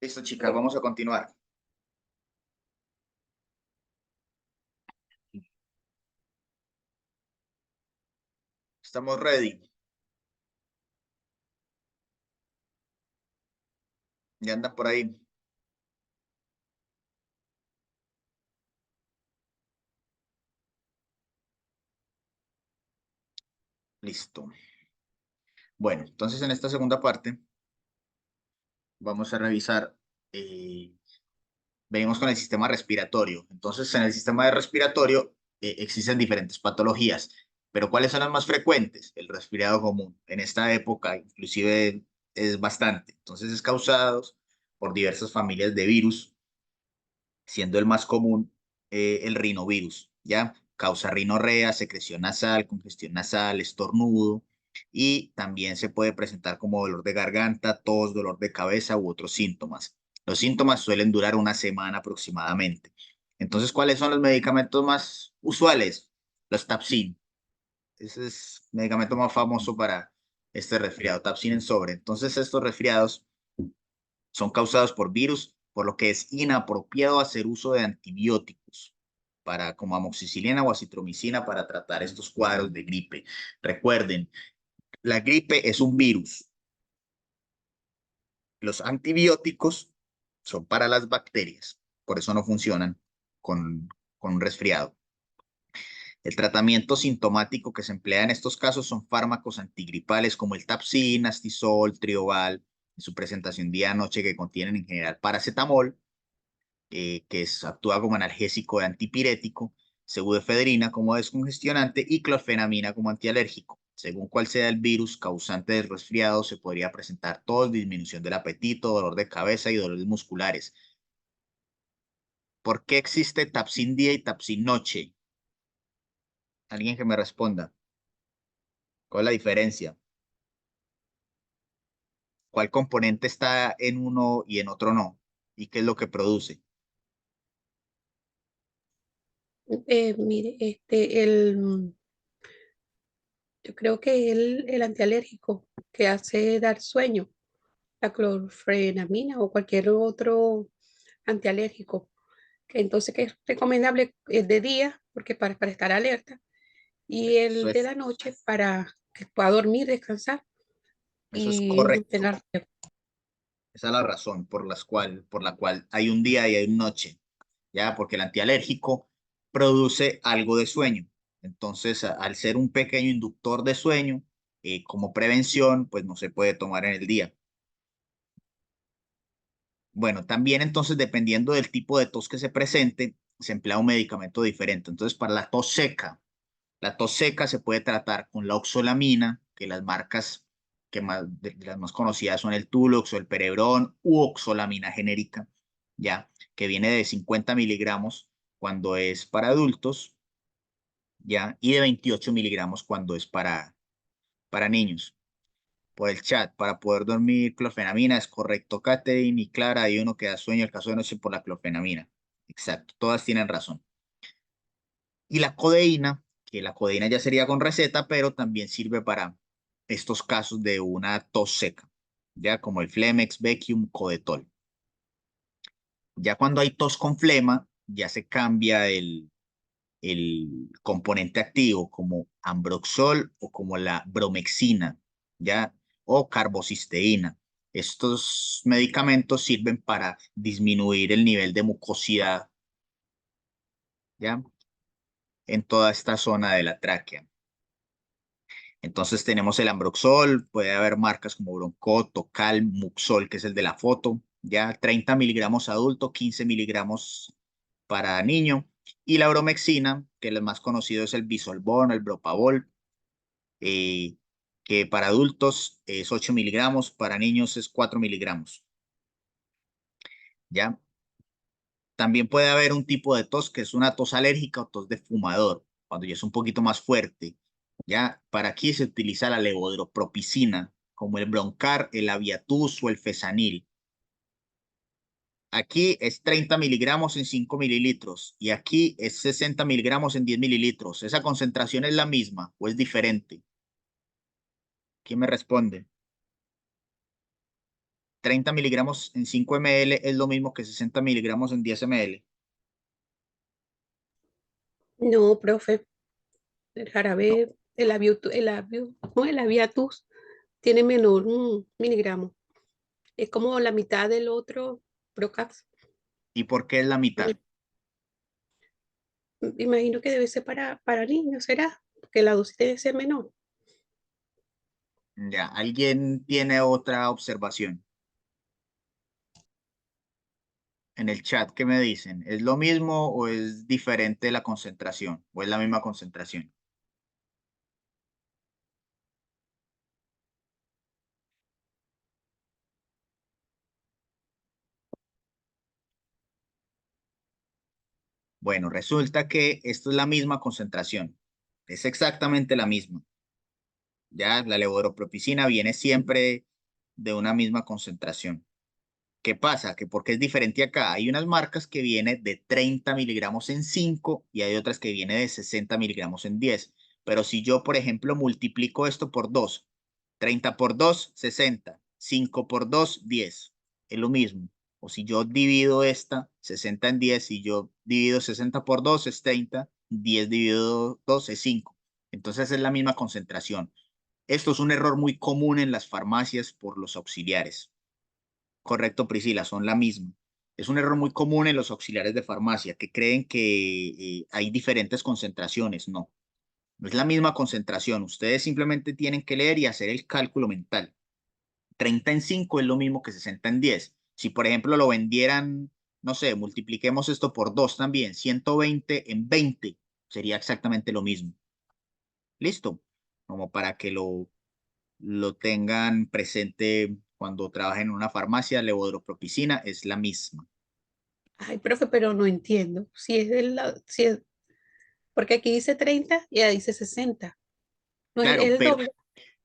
Listo, chicas, vamos a continuar. Estamos ready. Ya andan por ahí. Listo. Bueno, entonces en esta segunda parte vamos a revisar, venimos con el sistema respiratorio. Entonces en el sistema de respiratorio existen diferentes patologías, pero ¿cuáles son las más frecuentes? El resfriado común. En esta época inclusive es bastante. Entonces es causado por diversas familias de virus, siendo el más común el rinovirus, ¿ya? Causa rinorrea, secreción nasal, congestión nasal, estornudo, y también se puede presentar como dolor de garganta, tos, dolor de cabeza u otros síntomas. Los síntomas suelen durar una semana aproximadamente. Entonces, ¿cuáles son los medicamentos más usuales? Los Tapsin. Ese es el medicamento más famoso para este resfriado, Tapsin en sobre. Entonces, estos resfriados son causados por virus, por lo que es inapropiado hacer uso de antibióticos para, como amoxicilina o acitromicina para tratar estos cuadros de gripe. Recuerden, la gripe es un virus. Los antibióticos son para las bacterias, por eso no funcionan con un resfriado. El tratamiento sintomático que se emplea en estos casos son fármacos antigripales como el Tapsin, Astisol, Trioval, en su presentación día-noche, que contienen en general paracetamol, actúa como analgésico y antipirético, pseudoefedrina como descongestionante y clorfenamina como antialérgico. Según cuál sea el virus causante del resfriado, se podría presentar tos, disminución del apetito, dolor de cabeza y dolores musculares. ¿Por qué existe Tapsin día y Tapsin noche? Alguien que me responda. ¿Cuál es la diferencia? ¿Cuál componente está en uno y en otro no? ¿Y qué es lo que produce? Mire, yo creo que el antialérgico que hace dar sueño, la clorfenamina o cualquier otro antialérgico, que entonces que es recomendable de día, porque para estar alerta, y Eso el de es, la noche para que pueda dormir, descansar eso es y no correcto. tener. Esa es la razón por la cual hay un día y hay una noche, ¿ya? Porque el antialérgico produce algo de sueño. Entonces, al ser un pequeño inductor de sueño, como prevención, pues no se puede tomar en el día. Bueno, también entonces, dependiendo del tipo de tos que se presente, se emplea un medicamento diferente. Entonces, para la tos seca se puede tratar con la oxolamina, que las marcas las más conocidas son el Tulox o el Perebrón u oxolamina genérica, ya, que viene de 50 miligramos cuando es para adultos, ya, y de 28 miligramos cuando es para niños. Por el chat, para poder dormir clofenamina, es correcto, Katherine y Clara, hay uno que da sueño el caso de noche por la clofenamina. Exacto, todas tienen razón. Y la codeína, que la codeína ya sería con receta, pero también sirve para estos casos de una tos seca, ya como el Flemex, Vecchium, Codetol. Ya cuando hay tos con flema, ya se cambia el componente activo como ambroxol o como la bromexina, ya, o carbocisteína. Estos medicamentos sirven para disminuir el nivel de mucosidad, ya, en toda esta zona de la tráquea. Entonces tenemos el Ambroxol, puede haber marcas como Broncot, Tocal, Muxol, que es el de la foto, ya 30 miligramos adulto, 15 miligramos para niño, y la bromexina, que el más conocido es el Bisolbón, el Propafol, eh, que para adultos es 8 miligramos, para niños es 4 miligramos, ¿ya? También puede haber un tipo de tos que es una tos alérgica o tos de fumador, cuando ya es un poquito más fuerte. Ya para aquí se utiliza la levodoropropicina, como el Broncar, el Aviatus o el Fesanil. Aquí es 30 miligramos en 5 mililitros y aquí es 60 miligramos en 10 mililitros. ¿Esa concentración es la misma o es diferente? ¿Quién me responde? 30 miligramos en 5 ml es lo mismo que 60 miligramos en 10 ml. No, profe, el jarabe, no, el Aviatus tiene menor miligramo. Es como la mitad del otro Procaps. ¿Y por qué es la mitad? Imagino que debe ser para niños, ¿será? Porque la dosis debe ser menor. Ya, ¿alguien tiene otra observación? En el chat, ¿qué me dicen? ¿Es lo mismo o es diferente la concentración? ¿O es la misma concentración? Bueno, resulta que esto es la misma concentración. Es exactamente la misma. Ya, la levodoropropicina viene siempre de una misma concentración. ¿Qué pasa? Que porque es diferente acá. Hay unas marcas que vienen de 30 miligramos en 5 y hay otras que vienen de 60 miligramos en 10. Pero si yo, por ejemplo, multiplico esto por 2, 30 por 2, 60, 5 por 2, 10. Es lo mismo. O si yo divido esta 60 en 10, y yo divido 60 por 2 es 30, 10 dividido 2 es 5. Entonces es la misma concentración. Esto es un error muy común en las farmacias por los auxiliares. Correcto, Priscila, son la misma. Es un error muy común en los auxiliares de farmacia que creen que hay diferentes concentraciones. No, no es la misma concentración. Ustedes simplemente tienen que leer y hacer el cálculo mental. 30 en 5 es lo mismo que 60 en 10. Si, por ejemplo, lo vendieran, no sé, multipliquemos esto por 2 también, 120 en 20 sería exactamente lo mismo. ¿Listo? Como para que lo tengan presente cuando trabajen en una farmacia, levodoropropicina es la misma. Ay, profe, pero no entiendo. Porque aquí dice 30 y ahí dice 60. No es Claro, el doble.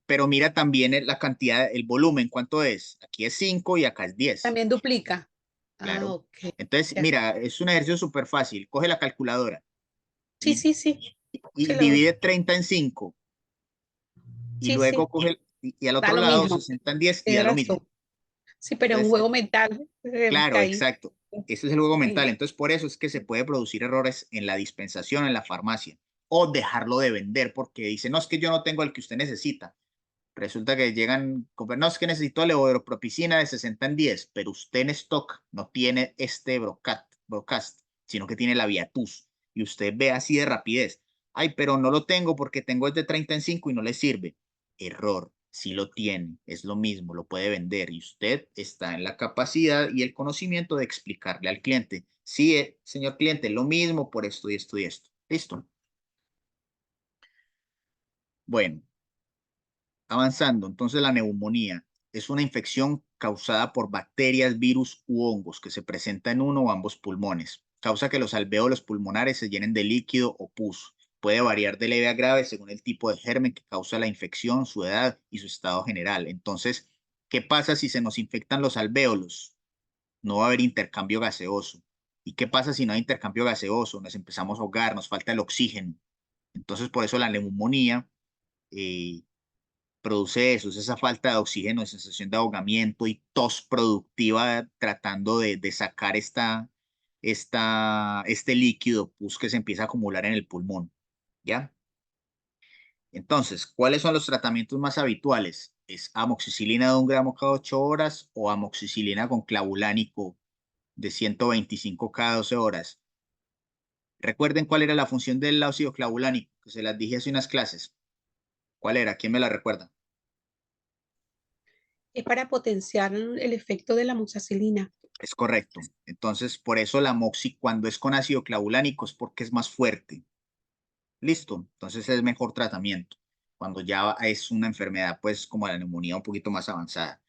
pero mira también la cantidad, el volumen, ¿cuánto es? Aquí es 5 y acá es 10. También duplica. Ah, Claro. ok. Entonces, Ya. mira, es un ejercicio súper fácil. Coge la calculadora Sí, y, sí, sí. Sí, y divide 30 en 5 y sí, luego sí. coge, y al Da otro lo lado mismo. 60 en 10 y Tienes da lo mismo. razón. Sí, pero un Entonces, juego mental. claro, Caí. exacto. Ese es el juego mental. Ay, Entonces, por eso es que se puede producir errores en la dispensación, en la farmacia, o dejarlo de vender porque dice, no, es que yo no tengo el que usted necesita. Resulta que llegan, no, es que necesito levodoropropicina de 60 en 10, pero usted en stock no tiene este Brocast, sino que tiene la Viatus. Y usted ve así de rapidez. Ay, pero no lo tengo porque tengo este 30 en 5 y no le sirve. Error, sí lo tiene, es lo mismo, lo puede vender y usted está en la capacidad y el conocimiento de explicarle al cliente. Sí, señor cliente, lo mismo por esto y esto y esto. Listo. Bueno, avanzando, entonces la neumonía es una infección causada por bacterias, virus u hongos que se presenta en uno o ambos pulmones. Causa que los alvéolos pulmonares se llenen de líquido o pus. Puede variar de leve a grave según el tipo de germen que causa la infección, su edad y su estado general. Entonces, ¿qué pasa si se nos infectan los alvéolos? No va a haber intercambio gaseoso. ¿Y qué pasa si no hay intercambio gaseoso? Nos empezamos a ahogar, nos falta el oxígeno. Entonces, por eso la neumonía eh, produce eso, es esa falta de oxígeno, sensación de ahogamiento y tos productiva tratando de sacar este líquido pus que se empieza a acumular en el pulmón, ¿ya? Entonces, ¿cuáles son los tratamientos más habituales? ¿Es amoxicilina de 1 gramo cada 8 horas o amoxicilina con clavulánico de 125 cada 12 horas? Recuerden cuál era la función del ácido clavulánico, que se las dije hace unas clases. ¿Cuál era? ¿Quién me la recuerda? es para potenciar el efecto de la amoxicilina. Es correcto. Entonces, por eso la moxi cuando es con ácido clavulánico es porque es más fuerte. Listo. Entonces es mejor tratamiento. Cuando ya es una enfermedad, pues como la neumonía un poquito más avanzada.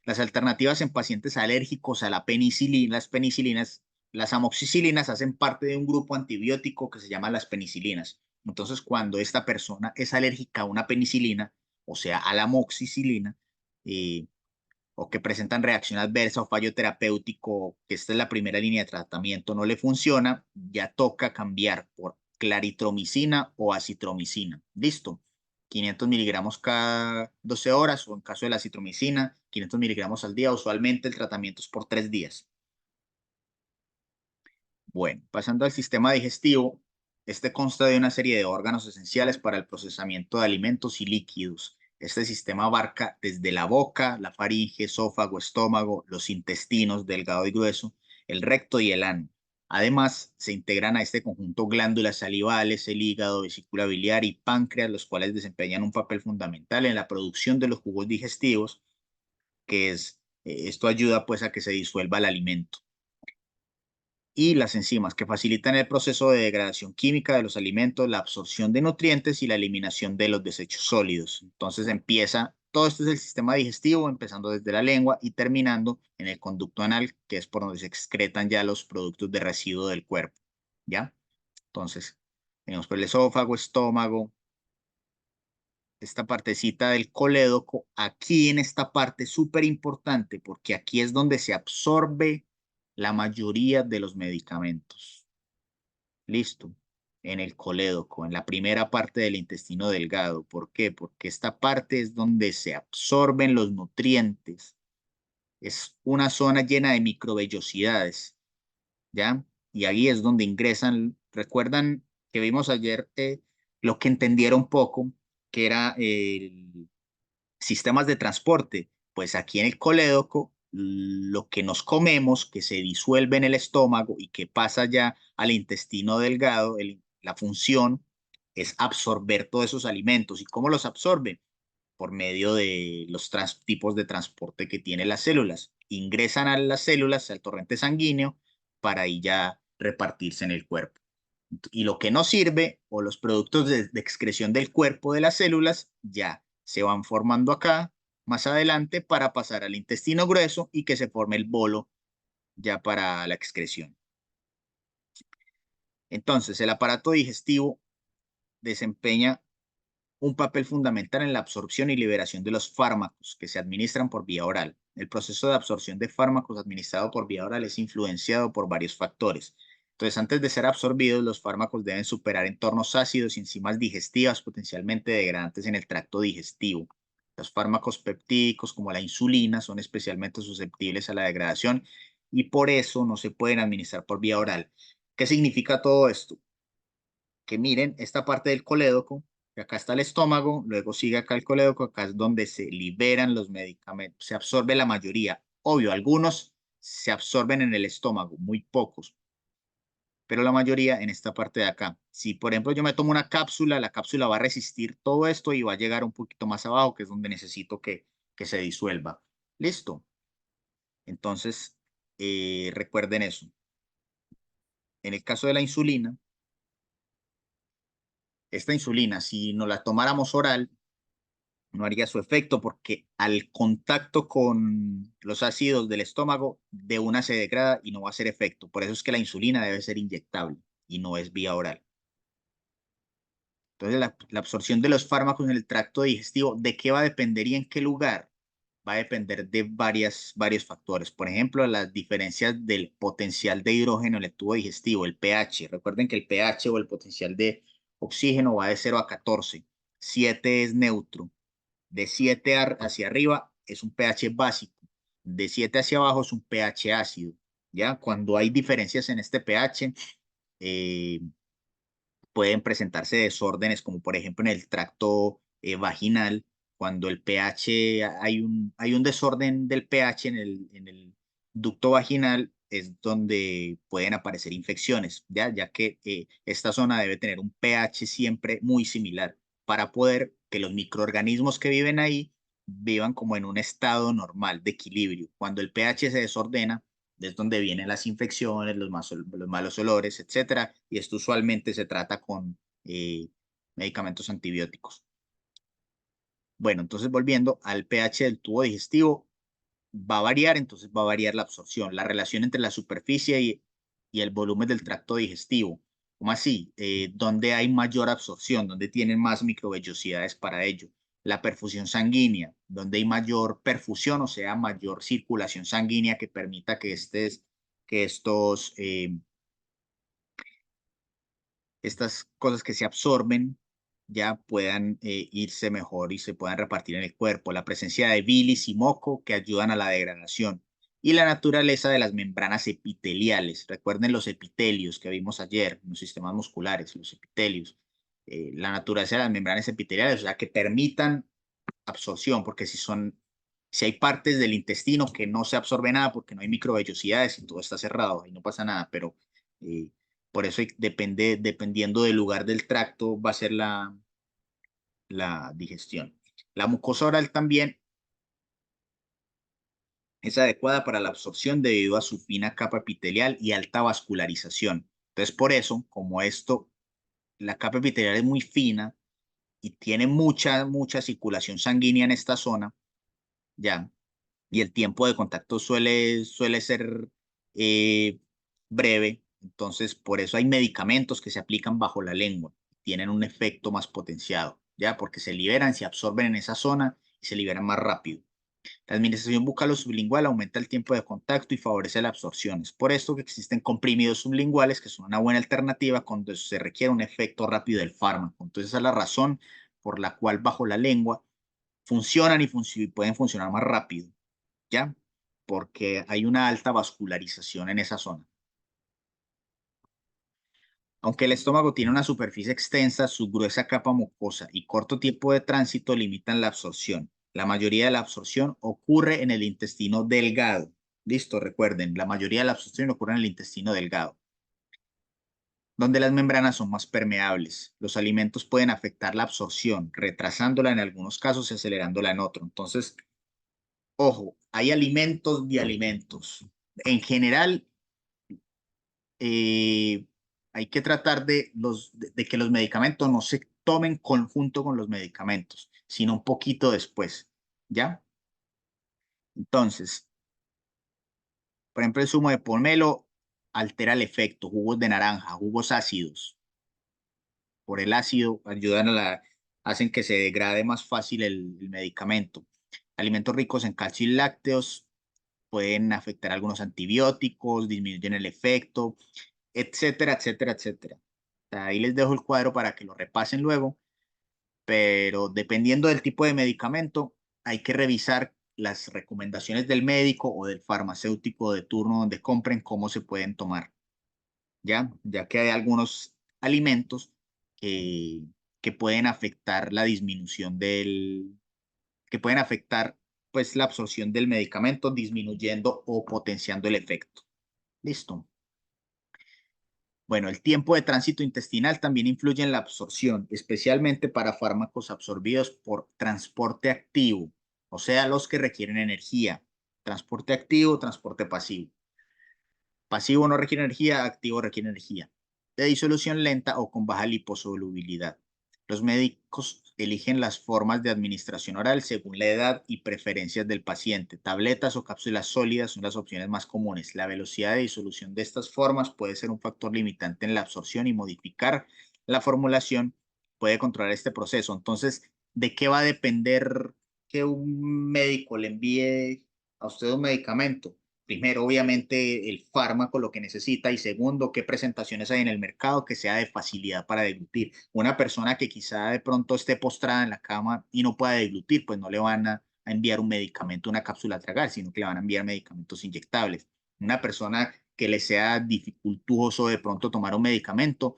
Las alternativas en pacientes alérgicos a la penicilina, las penicilinas, las amoxicilinas hacen parte de un grupo antibiótico que se llama las penicilinas. Entonces, cuando esta persona es alérgica a una penicilina, o sea, a la amoxicilina, eh, o que presentan reacción adversa o fallo terapéutico, que esta es la primera línea de tratamiento, no le funciona, ya toca cambiar por claritromicina o acitromicina. Listo. 500 miligramos cada 12 horas o en caso de la acitromicina, 500 miligramos al día. Usualmente el tratamiento es por 3 días. Bueno, pasando al sistema digestivo, este consta de una serie de órganos esenciales para el procesamiento de alimentos y líquidos. Este sistema abarca desde la boca, la faringe, esófago, estómago, los intestinos, delgado y grueso, el recto y el ano. Además, se integran a este conjunto glándulas salivales, el hígado, vesícula biliar y páncreas, los cuales desempeñan un papel fundamental en la producción de los jugos digestivos, esto ayuda pues a que se disuelva el alimento. Y las enzimas, que facilitan el proceso de degradación química de los alimentos, la absorción de nutrientes y la eliminación de los desechos sólidos. Entonces todo esto es el sistema digestivo, empezando desde la lengua y terminando en el conducto anal, que es por donde se excretan ya los productos de residuo del cuerpo, ¿ya? Entonces, tenemos por el esófago, estómago, esta partecita del colédoco, aquí en esta parte súper importante, porque aquí es donde se absorbe la mayoría de los medicamentos. Listo. En el colédoco, en la primera parte del intestino delgado. ¿Por qué? Porque esta parte es donde se absorben los nutrientes. Es una zona llena de microvellosidades, ¿ya? Y ahí es donde ingresan. ¿Recuerdan que vimos ayer lo que entendieron poco, que era el sistemas de transporte? Pues aquí en el colédoco, lo que nos comemos, que se disuelve en el estómago y que pasa ya al intestino delgado, la función es absorber todos esos alimentos. ¿Y cómo los absorben? Por medio de los tipos de transporte que tienen las células. Ingresan a las células, al torrente sanguíneo, para ahí ya repartirse en el cuerpo. Y lo que no sirve, o los productos de excreción del cuerpo de las células, ya se van formando acá más adelante para pasar al intestino grueso y que se forme el bolo ya para la excreción. Entonces, el aparato digestivo desempeña un papel fundamental en la absorción y liberación de los fármacos que se administran por vía oral. El proceso de absorción de fármacos administrado por vía oral es influenciado por varios factores. Entonces, antes de ser absorbidos, los fármacos deben superar entornos ácidos y enzimas digestivas potencialmente degradantes en el tracto digestivo. Los fármacos peptídicos, como la insulina, son especialmente susceptibles a la degradación y por eso no se pueden administrar por vía oral. ¿Qué significa todo esto? Que miren esta parte del colédoco, que acá está el estómago, luego sigue acá el colédoco, acá es donde se liberan los medicamentos, se absorbe la mayoría. Obvio, algunos se absorben en el estómago, muy pocos, pero la mayoría en esta parte de acá. Si, por ejemplo, yo me tomo una cápsula, la cápsula va a resistir todo esto y va a llegar un poquito más abajo, que es donde necesito que se disuelva. ¿Listo? Entonces, recuerden eso. En el caso de la insulina, esta insulina, si no la tomáramos oral, no haría su efecto porque al contacto con los ácidos del estómago de una se degrada y no va a hacer efecto. Por eso es que la insulina debe ser inyectable y no es vía oral. Entonces la absorción de los fármacos en el tracto digestivo, ¿de qué va a depender y en qué lugar? Va a depender de varios factores. Por ejemplo, las diferencias del potencial de hidrógeno en el tubo digestivo, el pH. Recuerden que el pH o el potencial de oxígeno va de 0 a 14. 7 es neutro. De 7 hacia arriba es un pH básico. De 7 hacia abajo es un pH ácido. ¿Ya? Cuando hay diferencias en este pH, pueden presentarse desórdenes, como por ejemplo en el tracto vaginal, cuando el pH, hay un desorden del pH en el ducto vaginal, es donde pueden aparecer infecciones, ya que esta zona debe tener un pH siempre muy similar para poder que los microorganismos que viven ahí vivan como en un estado normal de equilibrio. Cuando el pH se desordena, es donde vienen las infecciones, los malos olores, etcétera, y esto usualmente se trata con medicamentos antibióticos. Bueno, entonces volviendo al pH del tubo digestivo, va a variar, entonces va a variar la absorción, la relación entre la superficie y el volumen del tracto digestivo. ¿Cómo así? ¿Dónde hay mayor absorción? ¿Dónde tienen más microvellosidades para ello? La perfusión sanguínea, donde hay mayor perfusión, o sea, mayor circulación sanguínea que permita que estas cosas que se absorben ya puedan irse mejor y se puedan repartir en el cuerpo. La presencia de bilis y moco que ayudan a la degradación. Y la naturaleza de las membranas epiteliales. Recuerden los epitelios que vimos ayer, los sistemas musculares, los epitelios. La naturaleza de las membranas epiteliales, o sea, que permitan absorción, porque si hay partes del intestino que no se absorbe nada porque no hay microvellosidades y todo está cerrado, ahí no pasa nada, pero por eso dependiendo del lugar del tracto va a ser la digestión. La mucosa oral también es adecuada para la absorción debido a su fina capa epitelial y alta vascularización. Entonces, por eso, como la capa epitelial es muy fina y tiene mucha circulación sanguínea en esta zona, ya, y el tiempo de contacto suele ser eh, breve, entonces por eso hay medicamentos que se aplican bajo la lengua, tienen un efecto más potenciado, ya, porque se liberan, se absorben en esa zona y se liberan más rápido. La administración bucal o sublingual aumenta el tiempo de contacto y favorece la absorción. Es por esto que existen comprimidos sublinguales, que son una buena alternativa cuando se requiere un efecto rápido del fármaco. Entonces, esa es la razón por la cual bajo la lengua funcionan y pueden funcionar más rápido, ¿ya? Porque hay una alta vascularización en esa zona. Aunque el estómago tiene una superficie extensa, su gruesa capa mucosa y corto tiempo de tránsito limitan la absorción. La mayoría de la absorción ocurre en el intestino delgado. Listo, recuerden, la mayoría de la absorción ocurre en el intestino delgado, donde las membranas son más permeables. Los alimentos pueden afectar la absorción, retrasándola en algunos casos y acelerándola en otros. Entonces, ojo, hay alimentos y alimentos. En general, hay que tratar de que los medicamentos no se tomen conjunto con los medicamentos, sino un poquito después, ¿ya? Entonces, por ejemplo, el zumo de pomelo altera el efecto, jugos de naranja, jugos ácidos, por el ácido hacen que se degrade más fácil el medicamento. Alimentos ricos en calcio y lácteos pueden afectar algunos antibióticos, disminuyen el efecto, etcétera, etcétera, etcétera. Ahí les dejo el cuadro para que lo repasen luego, pero dependiendo del tipo de medicamento, hay que revisar las recomendaciones del médico o del farmacéutico de turno donde compren cómo se pueden tomar, ¿ya? Ya que hay algunos alimentos que pueden afectar la disminución que pueden afectar pues la absorción del medicamento, disminuyendo o potenciando el efecto. Listo. Bueno, el tiempo de tránsito intestinal también influye en la absorción, especialmente para fármacos absorbidos por transporte activo, o sea, los que requieren energía. Transporte activo, transporte pasivo. Pasivo no requiere energía, activo requiere energía. De disolución lenta o con baja liposolubilidad. Los médicos eligen las formas de administración oral según la edad y preferencias del paciente. Tabletas o cápsulas sólidas son las opciones más comunes. La velocidad de disolución de estas formas puede ser un factor limitante en la absorción y modificar la formulación puede controlar este proceso. Entonces, ¿de qué va a depender que un médico le envíe a usted un medicamento? Primero, obviamente, el fármaco, lo que necesita, y segundo, qué presentaciones hay en el mercado que sea de facilidad para deglutir. Una persona que quizá de pronto esté postrada en la cama y no pueda deglutir, pues no le van a enviar un medicamento, una cápsula a tragar, sino que le van a enviar medicamentos inyectables. Una persona que le sea dificultoso de pronto tomar un medicamento,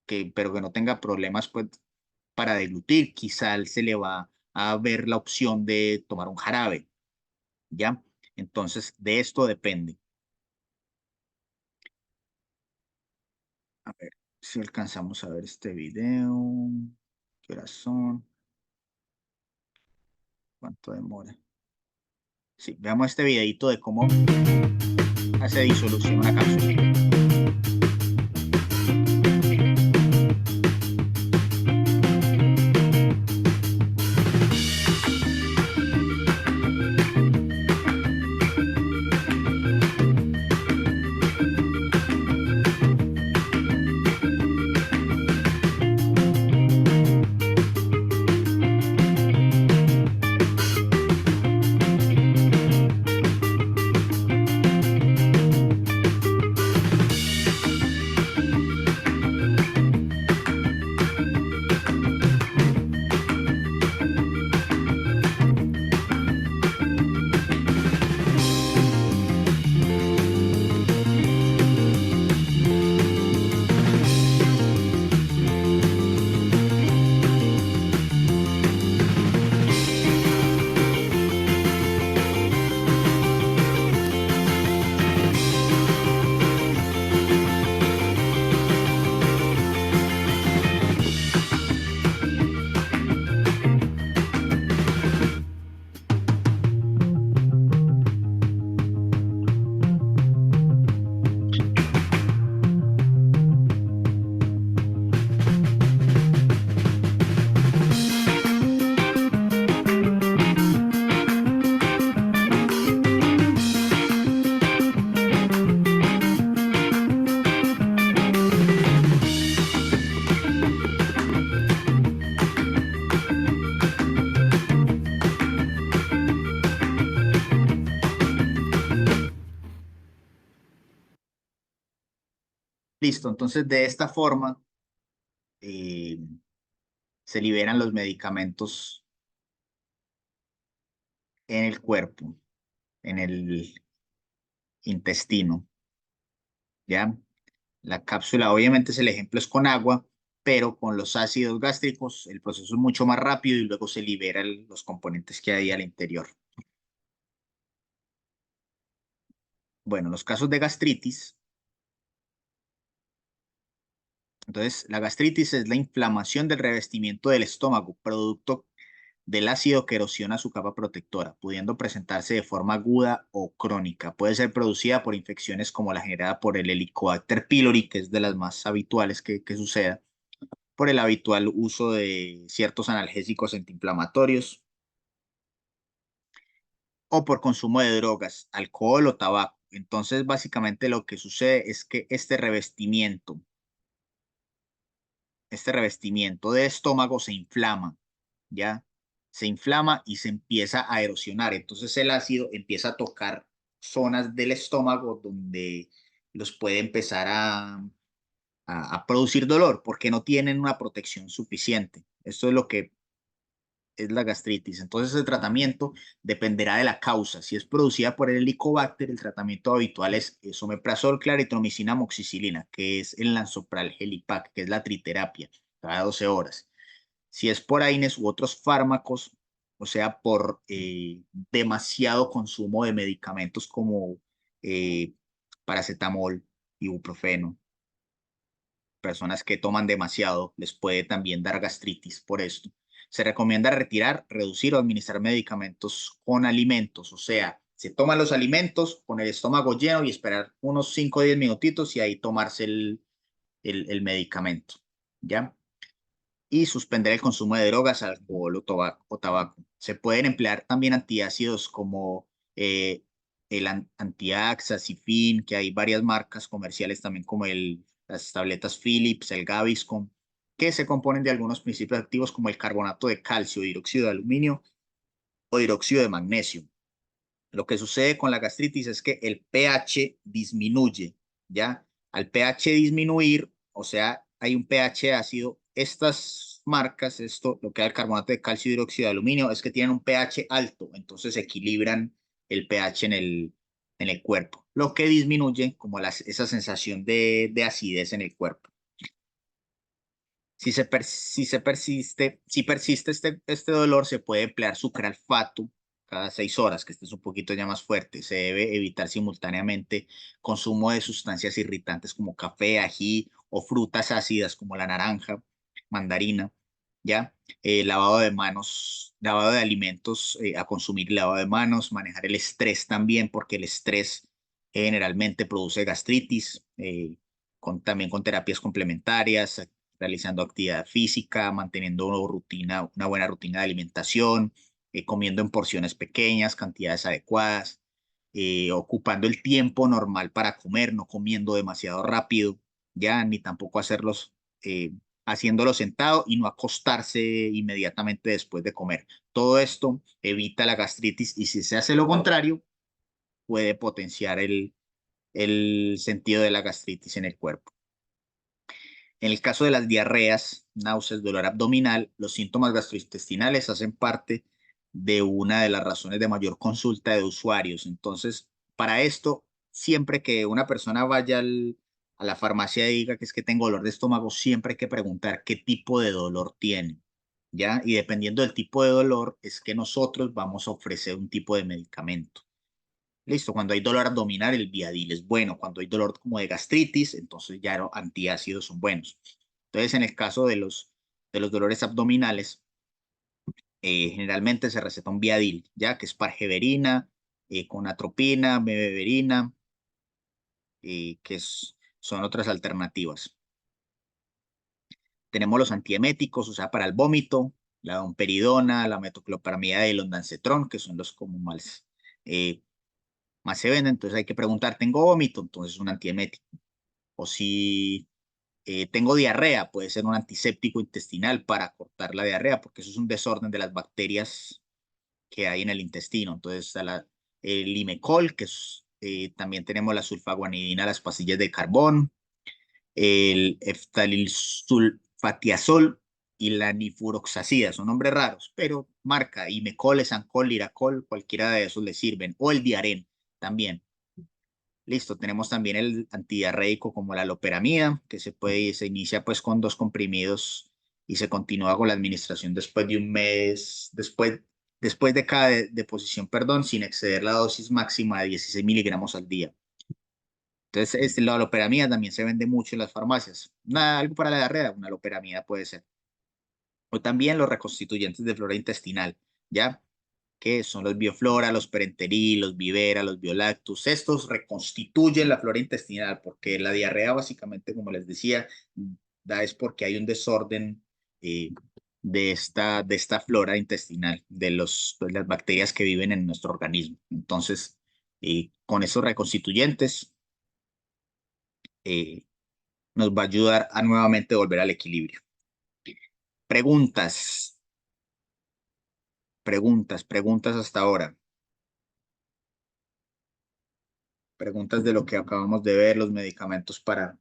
pero que no tenga problemas pues, para deglutir, quizá se le va a ver la opción de tomar un jarabe, ¿ya? Entonces, de esto depende. A ver si alcanzamos a ver este video. ¿Qué horas son? ¿Cuánto demora? Sí, veamos este videito de cómo hace disolución una cápsula. Listo, entonces de esta forma eh, se liberan los medicamentos en el cuerpo, en el intestino, ¿ya? La cápsula, obviamente, el ejemplo es con agua, pero con los ácidos gástricos el proceso es mucho más rápido y luego se liberan los componentes que hay al interior. Bueno, los casos de gastritis. Entonces, la gastritis es la inflamación del revestimiento del estómago, producto del ácido que erosiona su capa protectora, pudiendo presentarse de forma aguda o crónica. Puede ser producida por infecciones como la generada por el Helicobacter pylori, que es de las más habituales que suceda, por el habitual uso de ciertos analgésicos antiinflamatorios o por consumo de drogas, alcohol o tabaco. Entonces, básicamente lo que sucede es que este revestimiento de estómago se inflama, ¿ya? Se inflama y se empieza a erosionar. Entonces el ácido empieza a tocar zonas del estómago donde los puede empezar a producir dolor porque no tienen una protección suficiente. Esto es lo que es la gastritis. Entonces el tratamiento dependerá de la causa. Si es producida por el Helicobacter, el tratamiento habitual es omeprazol, claritromicina, amoxicilina, que es el Lansopral, Helipac, que es la triterapia, cada 12 horas. Si es por AINES u otros fármacos, o sea, por demasiado consumo de medicamentos como eh, paracetamol, ibuprofeno, personas que toman demasiado les puede también dar gastritis por esto. Se recomienda retirar, reducir o administrar medicamentos con alimentos, o sea, se toman los alimentos con el estómago lleno y esperar unos 5 o 10 minutitos y ahí tomarse el medicamento, ¿ya? Y suspender el consumo de drogas, alcohol o tabaco. Se pueden emplear también antiácidos como el Antiax, Acifin, que hay varias marcas comerciales también como las tabletas Philips, el Gaviscon, que se componen de algunos principios activos como el carbonato de calcio, hidróxido de aluminio o hidróxido de magnesio. Lo que sucede con la gastritis es que el pH disminuye, ¿ya? Al pH disminuir, o sea, hay un pH ácido, estas marcas, esto, lo que da el carbonato de calcio y hidróxido de aluminio, es que tienen un pH alto, entonces equilibran el pH en el cuerpo, lo que disminuye como esa sensación de acidez en el cuerpo. Si persiste este dolor, se puede emplear sucralfato cada 6 horas, que este es un poquito ya más fuerte. Se debe evitar simultáneamente consumo de sustancias irritantes como café, ají o frutas ácidas como la naranja, mandarina, ¿ya? Lavado de manos, lavado de alimentos, a consumir lavado de manos, manejar el estrés también, porque el estrés generalmente produce gastritis, también con terapias complementarias, realizando actividad física, manteniendo una buena rutina de alimentación, comiendo en porciones pequeñas, cantidades adecuadas, ocupando el tiempo normal para comer, no comiendo demasiado rápido, ya, ni tampoco haciéndolo sentado y no acostarse inmediatamente después de comer. Todo esto evita la gastritis y si se hace lo contrario, puede potenciar el sentido de la gastritis en el cuerpo. En el caso de las diarreas, náuseas, dolor abdominal, los síntomas gastrointestinales hacen parte de una de las razones de mayor consulta de usuarios. Entonces, para esto, siempre que una persona vaya a la farmacia y diga que es que tengo dolor de estómago, siempre hay que preguntar qué tipo de dolor tiene, ¿ya? Y dependiendo del tipo de dolor, es que nosotros vamos a ofrecer un tipo de medicamento. Listo, cuando hay dolor abdominal, el Viadil es bueno. Cuando hay dolor como de gastritis, entonces ya los antiácidos son buenos. Entonces, en el caso de los dolores abdominales, generalmente se receta un Viadil, ya que es pargeverina, con atropina, mebeverina, son otras alternativas. Tenemos los antieméticos, o sea, para el vómito, la domperidona, la metoclopramida y el ondansetron, que son los como más se venden, entonces hay que preguntar, ¿tengo vómito? Entonces un antiemético. O si tengo diarrea, puede ser un antiséptico intestinal para cortar la diarrea, porque eso es un desorden de las bacterias que hay en el intestino. Entonces está el Limecol, también tenemos la sulfaguanidina, las pastillas de carbón, el eftalilsulfatiazol y la nifuroxacida. Son nombres raros, pero marca Imecol, Esancol, Liracol, cualquiera de esos le sirven. O el Diaren también. Listo, tenemos también el antidiarreico como la loperamida, que se inicia pues con 2 comprimidos y se continúa con la administración después de un mes, después de cada deposición, perdón, sin exceder la dosis máxima de 16 miligramos al día. Entonces, la loperamida también se vende mucho en las farmacias. Algo para la diarrea, una loperamida puede ser. O también los reconstituyentes de flora intestinal, ¿ya? Que son los bioflora, los perenteril, los vivera, los biolactus. Estos reconstituyen la flora intestinal porque la diarrea básicamente, como les decía, es porque hay un desorden de esta flora intestinal, de las bacterias que viven en nuestro organismo. Entonces, con esos reconstituyentes eh, nos va a ayudar a nuevamente volver al equilibrio. Preguntas, preguntas hasta ahora. Preguntas de lo que acabamos de ver, los medicamentos para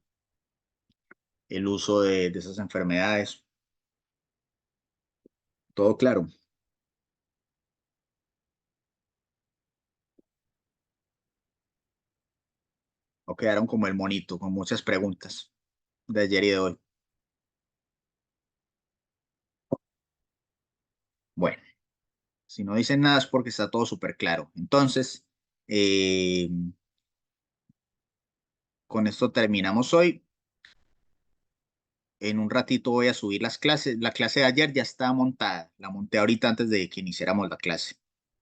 el uso de esas enfermedades. Todo claro. O quedaron como el monito, con muchas preguntas de ayer y de hoy. Bueno, si no dicen nada es porque está todo súper claro. Entonces, con esto terminamos hoy. En un ratito voy a subir las clases. La clase de ayer ya está montada. La monté ahorita antes de que iniciáramos la clase.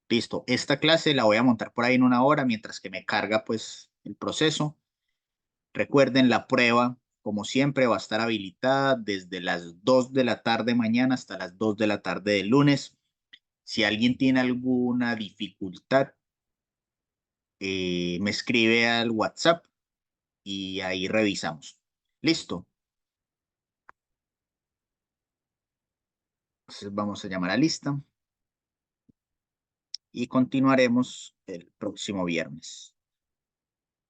Listo. Esta clase la voy a montar por ahí en una hora mientras que me carga pues el proceso. Recuerden, la prueba, como siempre, va a estar habilitada desde las 2 de la tarde mañana hasta las 2 de la tarde del lunes. Si alguien tiene alguna dificultad, me escribe al WhatsApp y ahí revisamos. Listo. Entonces vamos a llamar a lista y continuaremos el próximo viernes.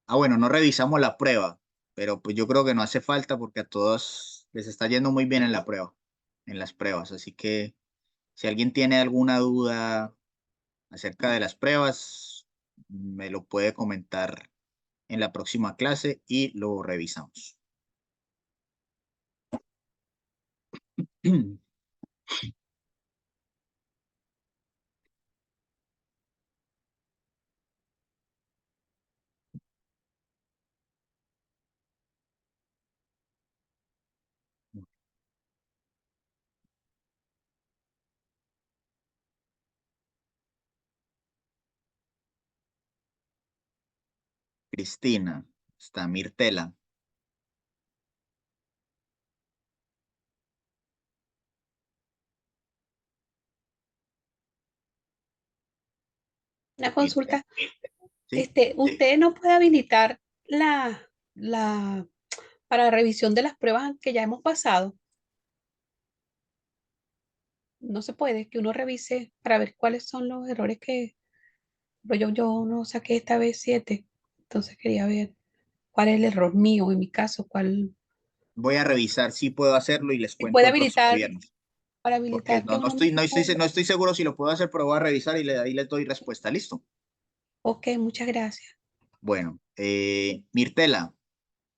Ah, bueno, no revisamos la prueba, pero pues yo creo que no hace falta porque a todos les está yendo muy bien en la prueba, en las pruebas. Así que si alguien tiene alguna duda acerca de las pruebas, me lo puede comentar en la próxima clase y lo revisamos. Cristina, está Mirtela, Una Mirtela, consulta. ¿sí? Usted no puede habilitar la para revisión de las pruebas que ya hemos pasado. No se puede que uno revise para ver cuáles son los errores que yo no saqué esta vez 7. Entonces quería ver cuál es el error mío en mi caso, cuál Voy a revisar si puedo hacerlo y les se cuento puede el próximo habilitar viernes, para porque habilitar que uno mismo. no estoy seguro si lo puedo hacer, pero voy a revisar y ahí les doy respuesta. ¿Listo? Ok, muchas gracias. Bueno, Mirtela,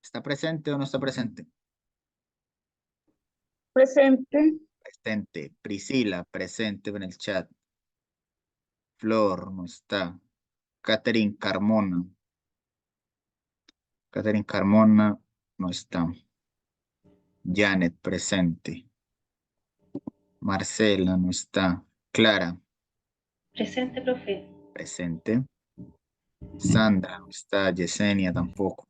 ¿está presente o no está presente? Presente. Presente. Priscila, presente en el chat. Flor, no está. Catherine Carmona. Catherine Carmona, no está. Janet, presente. Marcela, no está. Clara, Presente, profe. presente. Sandra, no está. Yesenia, tampoco.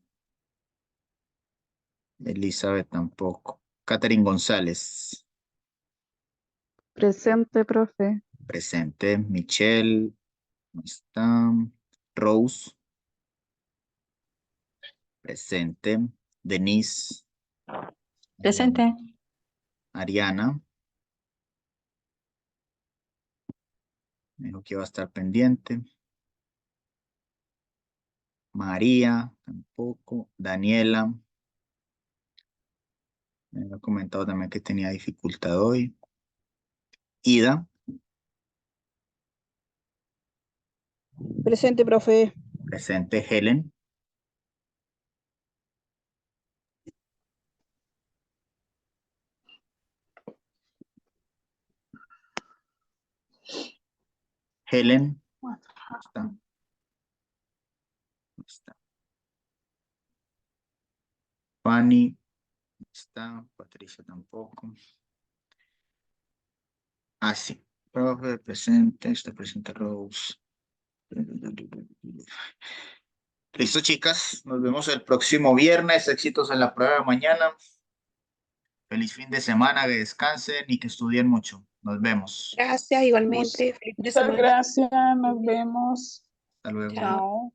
Elizabeth, tampoco. Catherine González, Presente, profe. presente. Michelle, no está. Rose, presente. Denise, Presente. Ariana, dijo que iba a estar pendiente. María, tampoco. Daniela, Me había comentado también que tenía dificultad hoy. Ida, Presente, profe. presente. Helen, Helen, ¿dónde está? ¿Dónde está? Fanny, ¿dónde está? Patricia tampoco. Ah, sí. Profe, presente, está presente Rose. Listo, chicas. Nos vemos el próximo viernes. Éxitos en la prueba de mañana. Feliz fin de semana, que descansen y que estudien mucho. Nos vemos. Gracias, igualmente. Feliz fin de Muchas semana. gracias, nos vemos. Hasta luego. Chao. Chao.